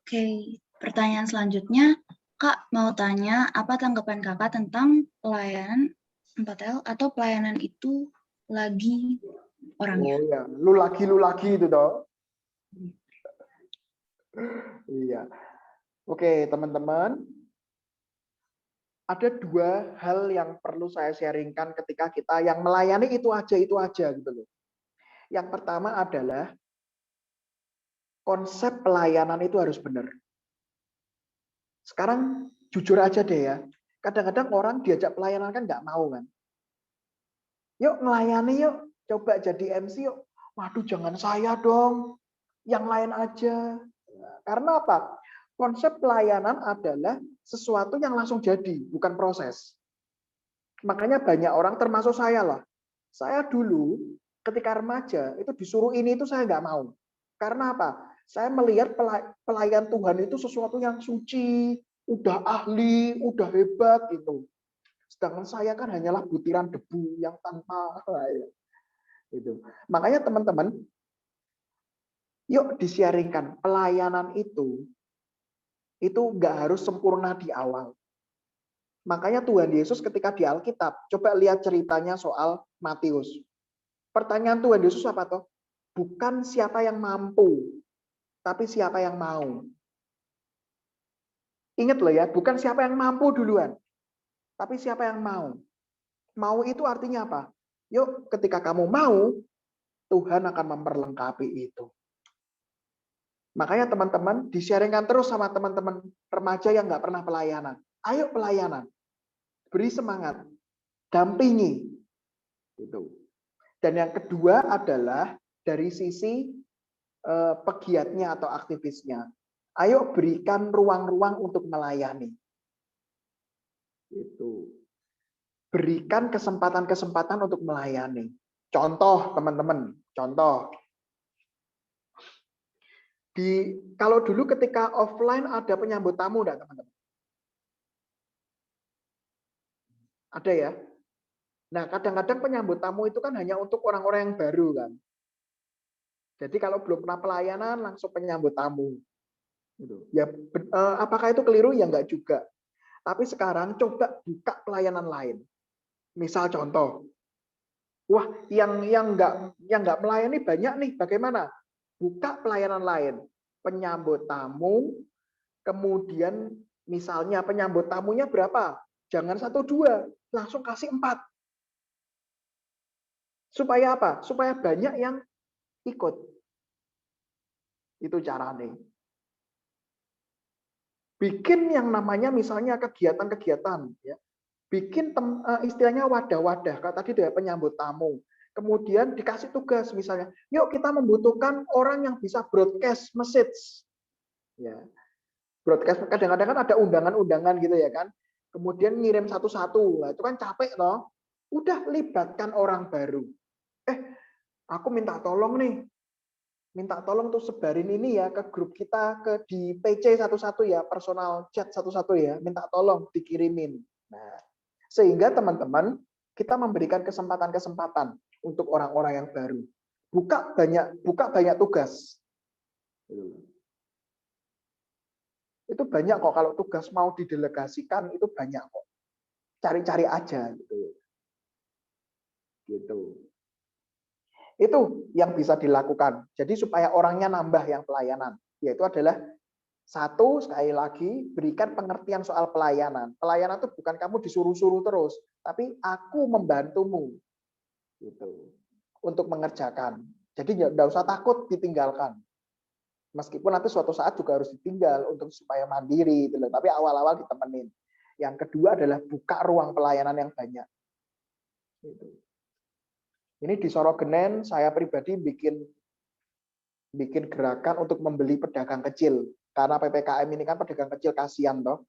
Oke, pertanyaan selanjutnya, Kak mau tanya apa tanggapan Kakak tentang pelayanan 4L atau pelayanan itu lagi orangnya? Oh ya, lu lagi itu toh. Iya. Oke, teman-teman. Ada dua hal yang perlu saya sharingkan ketika kita yang melayani itu aja gitu loh. Yang pertama adalah konsep pelayanan itu harus benar. Sekarang jujur aja deh ya, kadang-kadang orang diajak pelayanan kan nggak mau kan. Yuk melayani yuk, coba jadi MC yuk. Waduh jangan saya dong, yang lain aja. Karena apa? Konsep pelayanan adalah sesuatu yang langsung jadi, bukan proses. Makanya banyak orang termasuk saya lah. Saya dulu ketika remaja itu disuruh ini itu saya nggak mau. Karena apa? Saya melihat pelayan Tuhan itu sesuatu yang suci, udah ahli, udah hebat gitu. Sedangkan saya kan hanyalah butiran debu yang tanpa itu. Makanya teman-teman, yuk disiaringkan pelayanan itu nggak harus sempurna di awal. Makanya Tuhan Yesus ketika di Alkitab, coba lihat ceritanya soal Matius. Pertanyaan Tuhan Yesus apa toh? Bukan siapa yang mampu, tapi siapa yang mau. Ingat loh ya, bukan siapa yang mampu duluan, tapi siapa yang mau. Mau itu artinya apa? Yuk, ketika kamu mau, Tuhan akan memperlengkapi itu. Makanya teman-teman di-sharingkan terus sama teman-teman remaja yang nggak pernah pelayanan. Ayo pelayanan, beri semangat, dampingi. Gitu. Dan yang kedua adalah dari sisi pegiatnya atau aktivisnya. Ayo berikan ruang-ruang untuk melayani. Itu. Berikan kesempatan-kesempatan untuk melayani. Contoh, teman-teman, contoh. Kalau dulu ketika offline ada penyambut tamu enggak, teman-teman? Ada ya? Nah, kadang-kadang penyambut tamu itu kan hanya untuk orang-orang yang baru kan. Jadi kalau belum pernah pelayanan langsung penyambut tamu. Ya, apakah itu keliru? Ya enggak juga. Tapi sekarang coba buka pelayanan lain. Misal contoh, wah yang enggak melayani banyak nih. Bagaimana? Buka pelayanan lain, penyambut tamu, kemudian misalnya penyambut tamunya berapa? Jangan 1, 2, langsung kasih 4. Supaya apa? Supaya banyak yang ikut. Itu caranya. bikin yang namanya misalnya kegiatan-kegiatan, ya. Bikin istilahnya wadah-wadah, kayak tadi dari penyambut tamu. Kemudian dikasih tugas misalnya, yuk kita membutuhkan orang yang bisa broadcast message. Ya. Broadcast kadang-kadang kan ada undangan-undangan gitu ya kan. Kemudian ngirim satu-satu. Nah, itu kan capek toh. Udah libatkan orang baru. Aku minta tolong nih. Minta tolong tuh sebarin ini ya ke grup kita di PC satu-satu ya, personal chat satu-satu ya. Minta tolong dikirimin. Nah, sehingga teman-teman kita memberikan kesempatan-kesempatan untuk orang-orang yang baru. Buka banyak tugas. Itu banyak kok, kalau tugas mau didelegasikan itu banyak kok. Cari-cari aja gitu. Gitu. Itu yang bisa dilakukan. Jadi supaya orangnya nambah yang pelayanan, yaitu adalah satu, sekali lagi berikan pengertian soal pelayanan. Pelayanan itu bukan kamu disuruh-suruh terus, tapi aku membantumu gitu untuk mengerjakan. Jadi nggak usah takut ditinggalkan. Meskipun nanti suatu saat juga harus ditinggal untuk supaya mandiri, gitu. Tapi awal-awal ditemenin. Yang kedua adalah buka ruang pelayanan yang banyak. Gitu. Ini di Sorogenen saya pribadi bikin gerakan untuk membeli pedagang kecil. Karena PPKM ini kan pedagang kecil kasihan toh.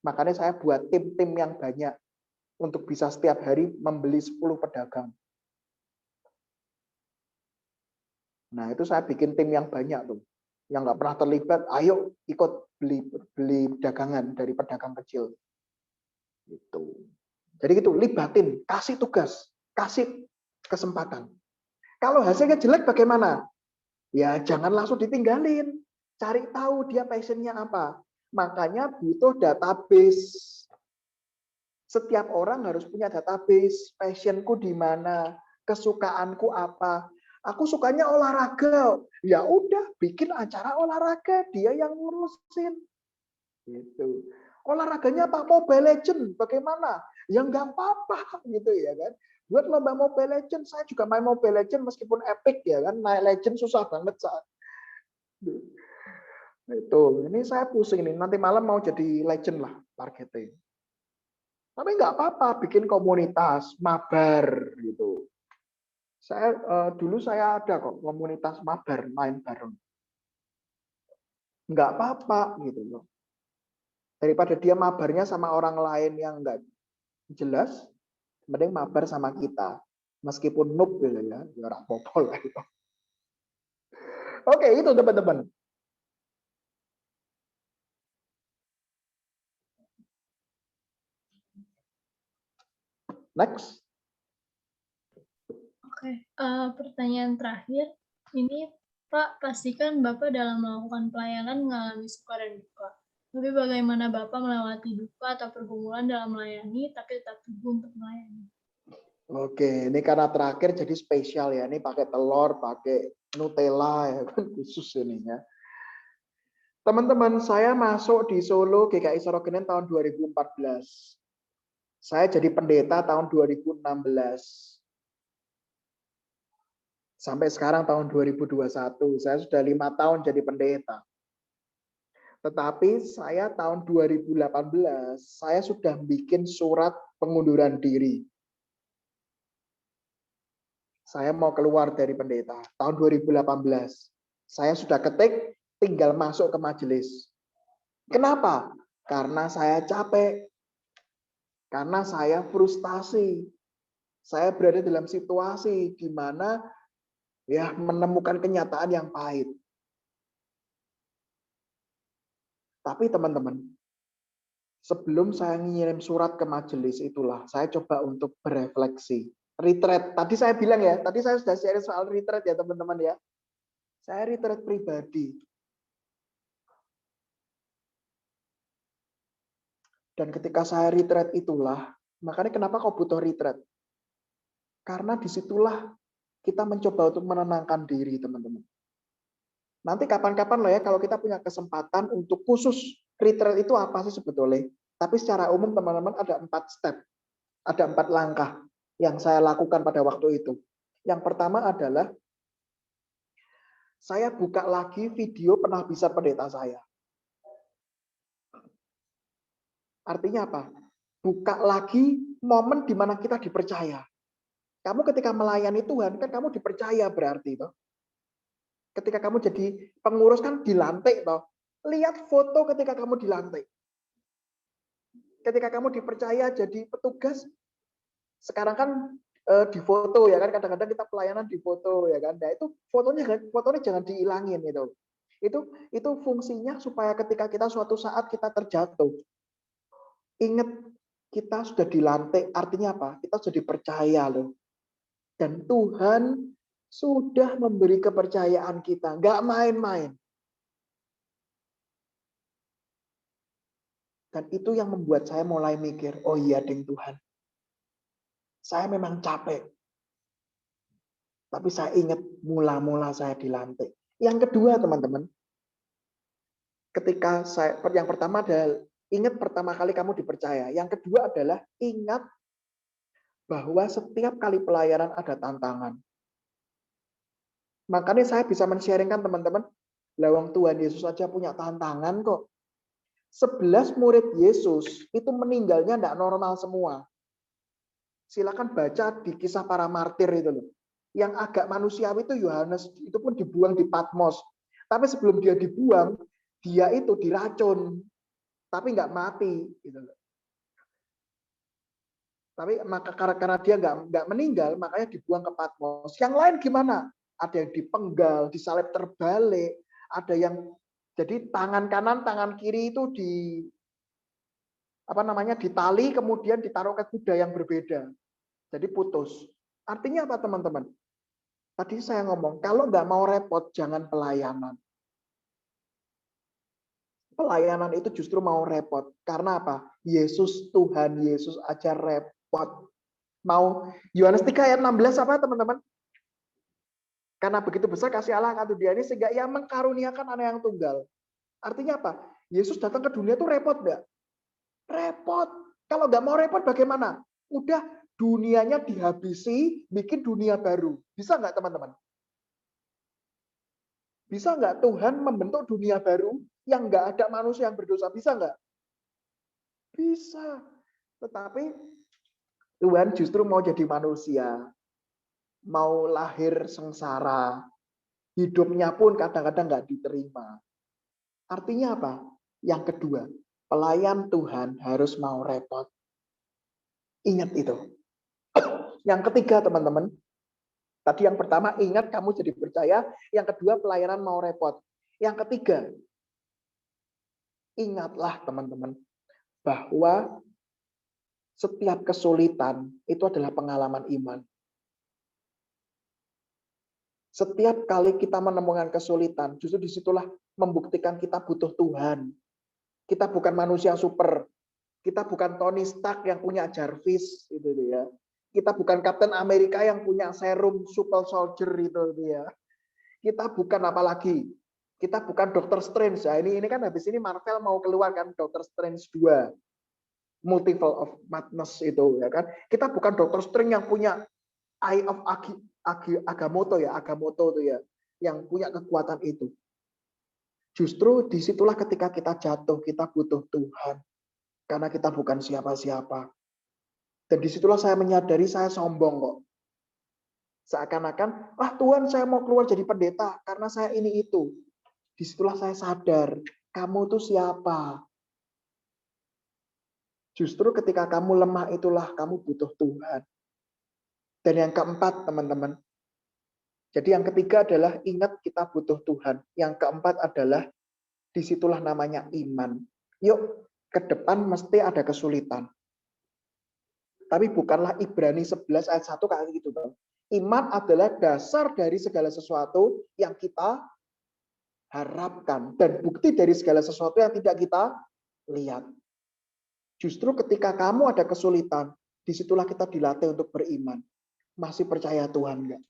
Makanya saya buat tim-tim yang banyak untuk bisa setiap hari membeli 10 pedagang. Nah, itu saya bikin tim yang banyak tuh. Yang nggak pernah terlibat, ayo ikut beli dagangan dari pedagang kecil. Gitu. Jadi gitu, libatin, kasih tugas, kasih kesempatan. Kalau hasilnya jelek bagaimana? Ya jangan langsung ditinggalin. Cari tahu dia passionnya apa. Makanya butuh database. Setiap orang harus punya database. Passionku di mana, kesukaanku apa. Aku sukanya olahraga. Ya udah, bikin acara olahraga, dia yang ngurusin. Gitu. Olahraganya apa? Mobile Legend, bagaimana? Ya nggak apa-apa gitu ya kan. Buat lomba Mobile Legend, saya juga main Mobile Legend meskipun epic ya kan, naik Legend susah banget saat itu. Ini saya pusing nih, nanti malam mau jadi Legend lah targetnya. Tapi nggak apa-apa, bikin komunitas, mabar gitu. Saya dulu saya ada kok komunitas mabar main bareng. Nggak apa-apa gitu loh. Daripada dia mabarnya sama orang lain yang nggak jelas, mending mabar sama kita. Meskipun noob gitu ya, ora apa-apa lah. Oke, itu teman-teman. Next. Oke, pertanyaan terakhir. Ini Pak, pastikan Bapak dalam melakukan pelayanan mengalami suka dan duka. Tapi bagaimana Bapak melewati duka atau pergumulan dalam melayani, tapi tetap teguh untuk melayani? Oke, ini karena terakhir jadi spesial ya. Ini pakai telur, pakai Nutella ya, khusus ini ya. Teman-teman, saya masuk di Solo GKI Sorogenen tahun 2014. Saya jadi pendeta tahun 2016. Sampai sekarang tahun 2021. Saya sudah 5 tahun jadi pendeta. Tetapi saya tahun 2018, saya sudah bikin surat pengunduran diri. Saya mau keluar dari pendeta. Tahun 2018. Saya sudah ketik, tinggal masuk ke majelis. Kenapa? Karena saya capek. Karena saya frustasi. Saya berada dalam situasi di mana ya menemukan kenyataan yang pahit. Tapi teman-teman, sebelum saya ngirim surat ke majelis itulah, saya coba untuk berefleksi. Retreat, tadi saya bilang ya, tadi saya sudah share soal retreat ya teman-teman ya. Saya retreat pribadi. Dan ketika saya retreat itulah, makanya kenapa kau butuh retreat? Karena disitulah kita mencoba untuk menenangkan diri teman-teman. Nanti kapan-kapan loh ya, kalau kita punya kesempatan untuk khusus retreat itu apa sih sebetulnya. Tapi secara umum teman-teman ada 4 step, ada 4 langkah yang saya lakukan pada waktu itu. Yang pertama adalah saya buka lagi video penahbisan pendeta saya. Artinya apa? Buka lagi momen di mana kita dipercaya. Kamu ketika melayani Tuhan, kan kamu dipercaya berarti. Toh. Ketika kamu jadi pengurus kan dilantik. Toh. Lihat foto ketika kamu dilantik. Ketika kamu dipercaya jadi petugas, sekarang kan difoto ya kan, kadang-kadang kita pelayanan difoto ya kan. Nah itu fotonya jangan dihilangin itu. Itu fungsinya supaya ketika kita suatu saat kita terjatuh, ingat kita sudah dilantik, artinya apa? Kita sudah dipercaya loh. Dan Tuhan sudah memberi kepercayaan kita, nggak main-main. Dan itu yang membuat saya mulai mikir, oh iya ding Tuhan. Saya memang capek. Tapi saya ingat mula-mula saya dilantik. Yang kedua teman-teman, ketika yang pertama adalah ingat pertama kali kamu dipercaya. Yang kedua adalah ingat bahwa setiap kali pelayanan ada tantangan. Makanya saya bisa men-sharingkan teman-teman, lawang Tuhan Yesus saja punya tantangan kok. 11 murid Yesus itu meninggalnya tidak normal semua. Silakan baca di kisah para martir itu loh. Yang agak manusiawi itu Yohanes, itu pun dibuang di Patmos. Tapi sebelum dia dibuang, dia itu diracun. Tapi nggak mati. Gitu loh. Tapi maka karena dia nggak meninggal, makanya dibuang ke Patmos. Yang lain gimana? Ada yang dipenggal, disalib terbalik, ada yang jadi tangan kanan, tangan kiri itu ditali kemudian ditaruh ke kuda yang berbeda. Jadi putus. Artinya apa teman-teman? Tadi saya ngomong, kalau nggak mau repot, jangan pelayanan. Pelayanan itu justru mau repot. Karena apa? Yesus, Tuhan Yesus aja repot. Mau Yohanes 3 ayat 16 apa teman-teman? Karena begitu besar kasih Allah akan dunia ini sehingga ia mengkaruniakan anak yang tunggal. Artinya apa? Yesus datang ke dunia itu repot nggak? Repot. Kalau nggak mau repot bagaimana? Udah dunianya dihabisi, bikin dunia baru. Bisa nggak teman-teman? Bisa nggak Tuhan membentuk dunia baru yang nggak ada manusia yang berdosa? Bisa nggak? Bisa. Tetapi Tuhan justru mau jadi manusia. Mau lahir sengsara. Hidupnya pun kadang-kadang nggak diterima. Artinya apa? Yang kedua, pelayan Tuhan harus mau repot. Ingat itu. Yang ketiga, teman-teman. Tadi yang pertama, ingat kamu jadi percaya. Yang kedua, pelayanan mau repot. Yang ketiga, ingatlah teman-teman, bahwa setiap kesulitan itu adalah pengalaman iman. Setiap kali kita menemukan kesulitan, justru disitulah membuktikan kita butuh Tuhan. Kita bukan manusia super. Kita bukan Tony Stark yang punya Jarvis, gitu ya. Kita bukan Captain America yang punya serum super soldier itu ya. Kita bukan apa lagi? Kita bukan Doctor Strange. Ya, ini kan habis ini Marvel mau keluar kan Doctor Strange 2. Multiple of Madness itu ya kan. Kita bukan Doctor Strange yang punya Eye of Agamotto ya, Agamotto itu ya, yang punya kekuatan itu. Justru disitulah ketika kita jatuh, kita butuh Tuhan. Karena kita bukan siapa-siapa. Dan disitulah saya menyadari saya sombong kok. Seakan-akan, Tuhan saya mau keluar jadi pendeta karena saya ini itu. Disitulah saya sadar, kamu tuh siapa? Justru ketika kamu lemah itulah kamu butuh Tuhan. Dan yang keempat, teman-teman. Jadi yang ketiga adalah ingat kita butuh Tuhan. Yang keempat adalah disitulah namanya iman. Yuk, ke depan mesti ada kesulitan. Tapi bukanlah Ibrani 11 ayat 1 kayak gitu. Iman adalah dasar dari segala sesuatu yang kita harapkan. Dan bukti dari segala sesuatu yang tidak kita lihat. Justru ketika kamu ada kesulitan, disitulah kita dilatih untuk beriman. Masih percaya Tuhan enggak?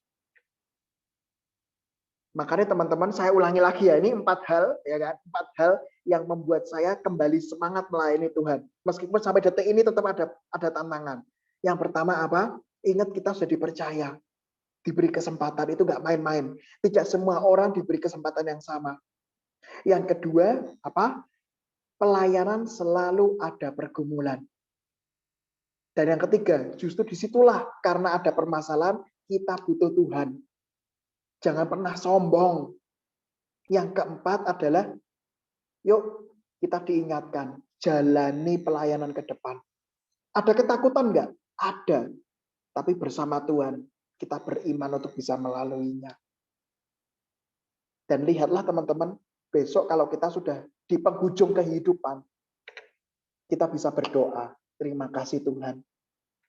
Makanya teman-teman saya ulangi lagi ya, ini 4 hal ya kan, 4 hal yang membuat saya kembali semangat melayani Tuhan. Meskipun sampai detik ini tetap ada tantangan. Yang pertama apa? Ingat kita sudah dipercaya. Diberi kesempatan itu enggak main-main. Tidak semua orang diberi kesempatan yang sama. Yang kedua apa? pelayanan selalu ada pergumulan. Dan yang ketiga, justru disitulah karena ada permasalahan, kita butuh Tuhan. Jangan pernah sombong. Yang keempat adalah, yuk kita diingatkan, jalani pelayanan ke depan. Ada ketakutan enggak? Ada. Tapi bersama Tuhan, kita beriman untuk bisa melaluinya. Dan lihatlah teman-teman, besok kalau kita sudah di penghujung kehidupan, kita bisa berdoa, terima kasih Tuhan,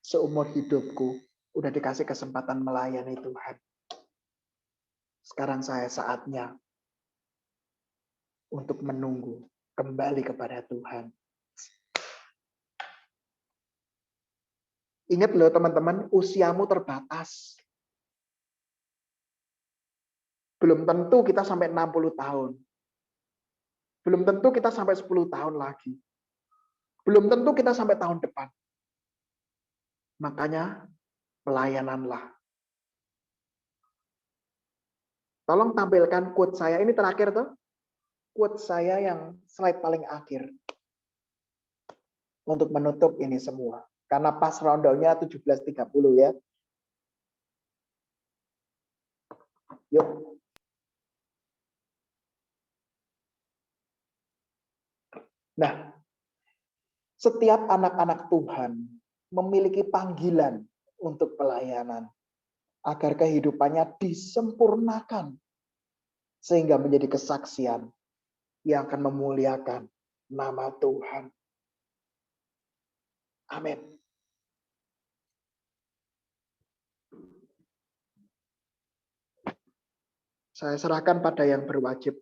seumur hidupku udah dikasih kesempatan melayani Tuhan. Sekarang saya saatnya untuk menunggu kembali kepada Tuhan. Ingat loh teman-teman, usiamu terbatas. Belum tentu kita sampai 60 tahun. Belum tentu kita sampai 10 tahun lagi. Belum tentu kita sampai tahun depan. Makanya pelayananlah. Tolong tampilkan quote saya. Ini terakhir tuh. Quote saya yang slide paling akhir. Untuk menutup ini semua. Karena pas roundnya 17.30 ya. Yuk. Nah, setiap anak-anak Tuhan memiliki panggilan untuk pelayanan agar kehidupannya disempurnakan sehingga menjadi kesaksian yang akan memuliakan nama Tuhan. Amin. Saya serahkan pada yang berwajib.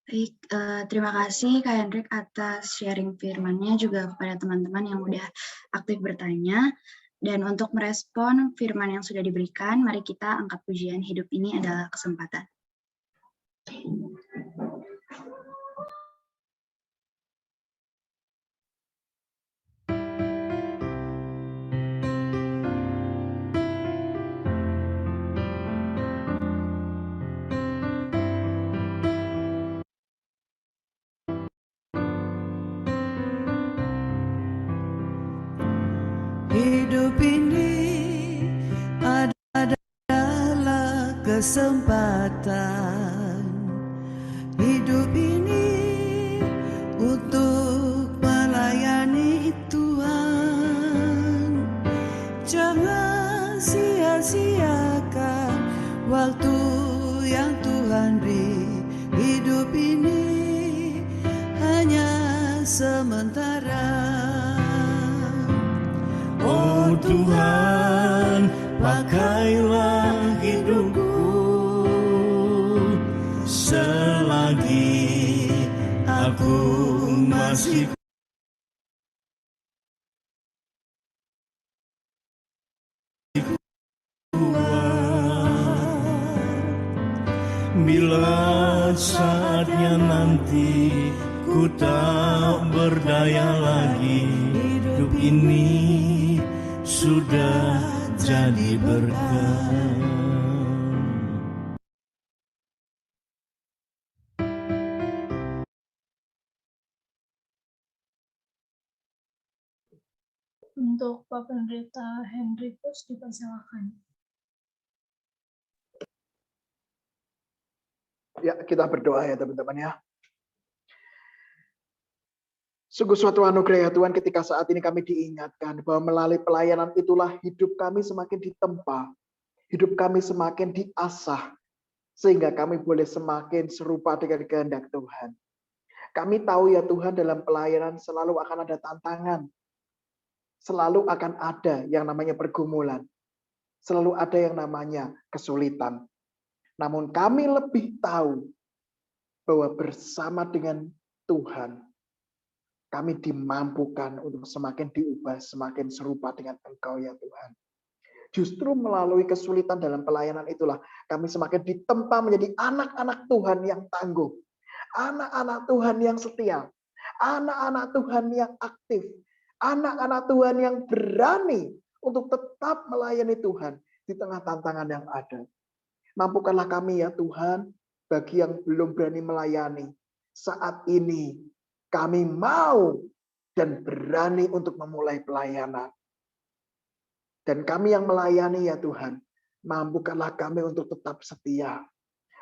Baik, terima kasih Kak Hendrik atas sharing firman-nya, juga kepada teman-teman yang udah aktif bertanya. Dan untuk merespon firman yang sudah diberikan, mari kita angkat pujian hidup ini adalah kesempatan. Hidup ini adalah kesempatan. Hidup ini untuk melayani Tuhan. Jangan sia-siakan waktu yang Tuhan beri. Hidup ini hanya sementara. Oh Tuhan, pakailah hidupku selagi aku masih kuat. Bila saatnya nanti ku tak berdaya lagi, hidup ini sudah jadi berkah. Untuk Pak Pendeta Hendrikus dipersilakan. Ya, kita berdoa ya teman-teman ya. Sungguh suatu anugerah ya Tuhan ketika saat ini kami diingatkan bahwa melalui pelayanan itulah hidup kami semakin ditempa, hidup kami semakin diasah, sehingga kami boleh semakin serupa dengan kehendak Tuhan. Kami tahu ya Tuhan dalam pelayanan selalu akan ada tantangan, selalu akan ada yang namanya pergumulan, selalu ada yang namanya kesulitan. Namun kami lebih tahu bahwa bersama dengan Tuhan, kami dimampukan untuk semakin diubah, semakin serupa dengan Engkau ya Tuhan. Justru melalui kesulitan dalam pelayanan itulah kami semakin ditempa menjadi anak-anak Tuhan yang tangguh. Anak-anak Tuhan yang setia. anak-anak Tuhan yang aktif, anak-anak Tuhan yang berani untuk tetap melayani Tuhan di tengah tantangan yang ada. Mampukanlah kami ya Tuhan, bagi yang belum berani melayani, saat ini kami mau dan berani untuk memulai pelayanan. Dan kami yang melayani ya Tuhan, mampukanlah kami untuk tetap setia.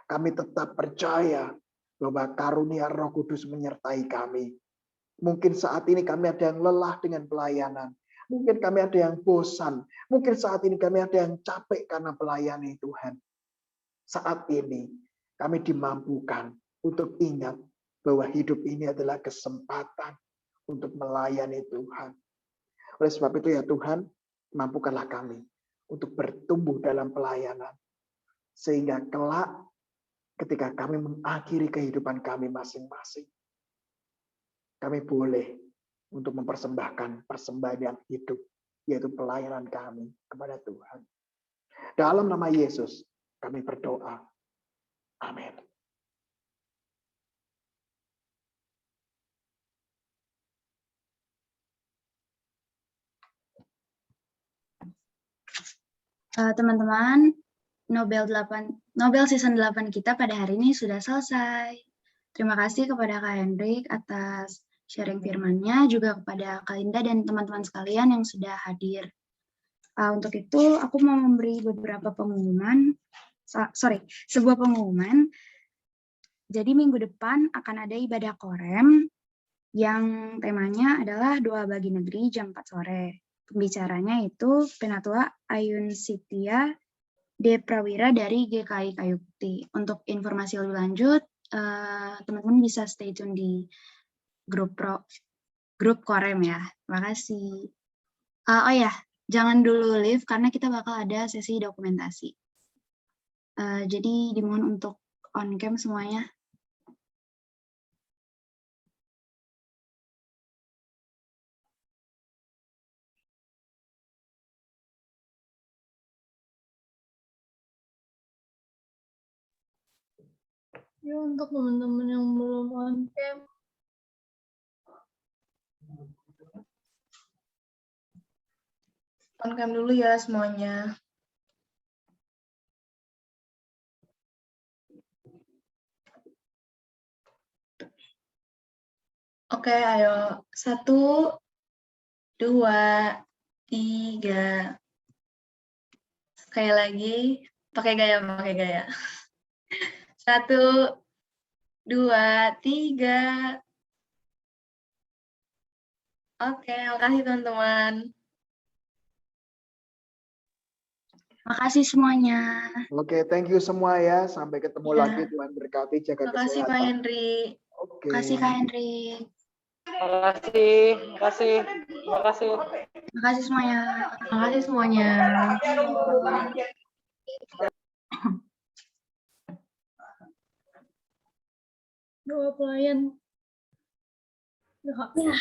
Kami tetap percaya bahwa karunia Roh Kudus menyertai kami. Mungkin saat ini kami ada yang lelah dengan pelayanan. Mungkin kami ada yang bosan. Mungkin saat ini kami ada yang capek karena melayani Tuhan. Saat ini kami dimampukan untuk ingat bahwa hidup ini adalah kesempatan untuk melayani Tuhan. Oleh sebab itu ya Tuhan, mampukanlah kami untuk bertumbuh dalam pelayanan. Sehingga kelak ketika kami mengakhiri kehidupan kami masing-masing, kami boleh untuk mempersembahkan persembahan yang hidup, yaitu pelayanan kami kepada Tuhan. Dalam nama Yesus, kami berdoa. Amin. Teman-teman, Nobel Season 8 kita pada hari ini sudah selesai. Terima kasih kepada Kak Hendrik atas sharing firman-nya, juga kepada Kak Linda dan teman-teman sekalian yang sudah hadir. Untuk itu, aku mau memberi beberapa pengumuman. Sebuah pengumuman. Jadi minggu depan akan ada ibadah korem yang temanya adalah doa bagi negeri jam 4 sore. Pembicaranya itu Penatua Ayun Sitia D. Prawira dari GKI Kayu Putih. Untuk informasi lebih lanjut, teman-teman bisa stay tune di grup korem ya. Terima kasih. Oh ya, jangan dulu leave karena kita bakal ada sesi dokumentasi. Jadi dimohon untuk on cam semuanya. Ya, untuk teman-teman yang belum on cam, On cam dulu ya semuanya. Oke, ayo. 1, 2, 3. Sekali lagi, pakai gaya. 1, 2, 3. Oke, makasih teman-teman. Makasih semuanya. Oke, thank you semua ya. Sampai ketemu Ya. lagi. Tuhan berkati, jaga Makasih Pak kesehatan. Henry. Oke. Makasih Kak Henry. Makasih semuanya. Makasih semuanya. doa pelayan. Doa. Ya,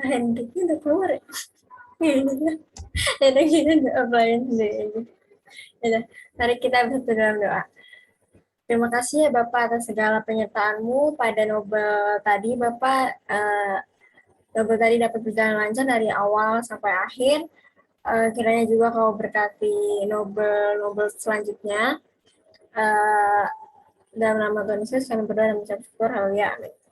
Hendriknya udah keluar ya? Yaudah kita doa pelayan sendiri aja. Yaudah, mari kita bersatu dalam doa. Terima kasih ya Bapak atas segala penyertaan-Mu pada Nobel tadi. Bapak, Nobel tadi dapat berjalan lancar dari awal sampai akhir. Kiranya juga Kau berkati Nobel selanjutnya. Dalam nama Tuhan Yesus, kami berdoa dan mengucap syukur. Haleluya. Amin.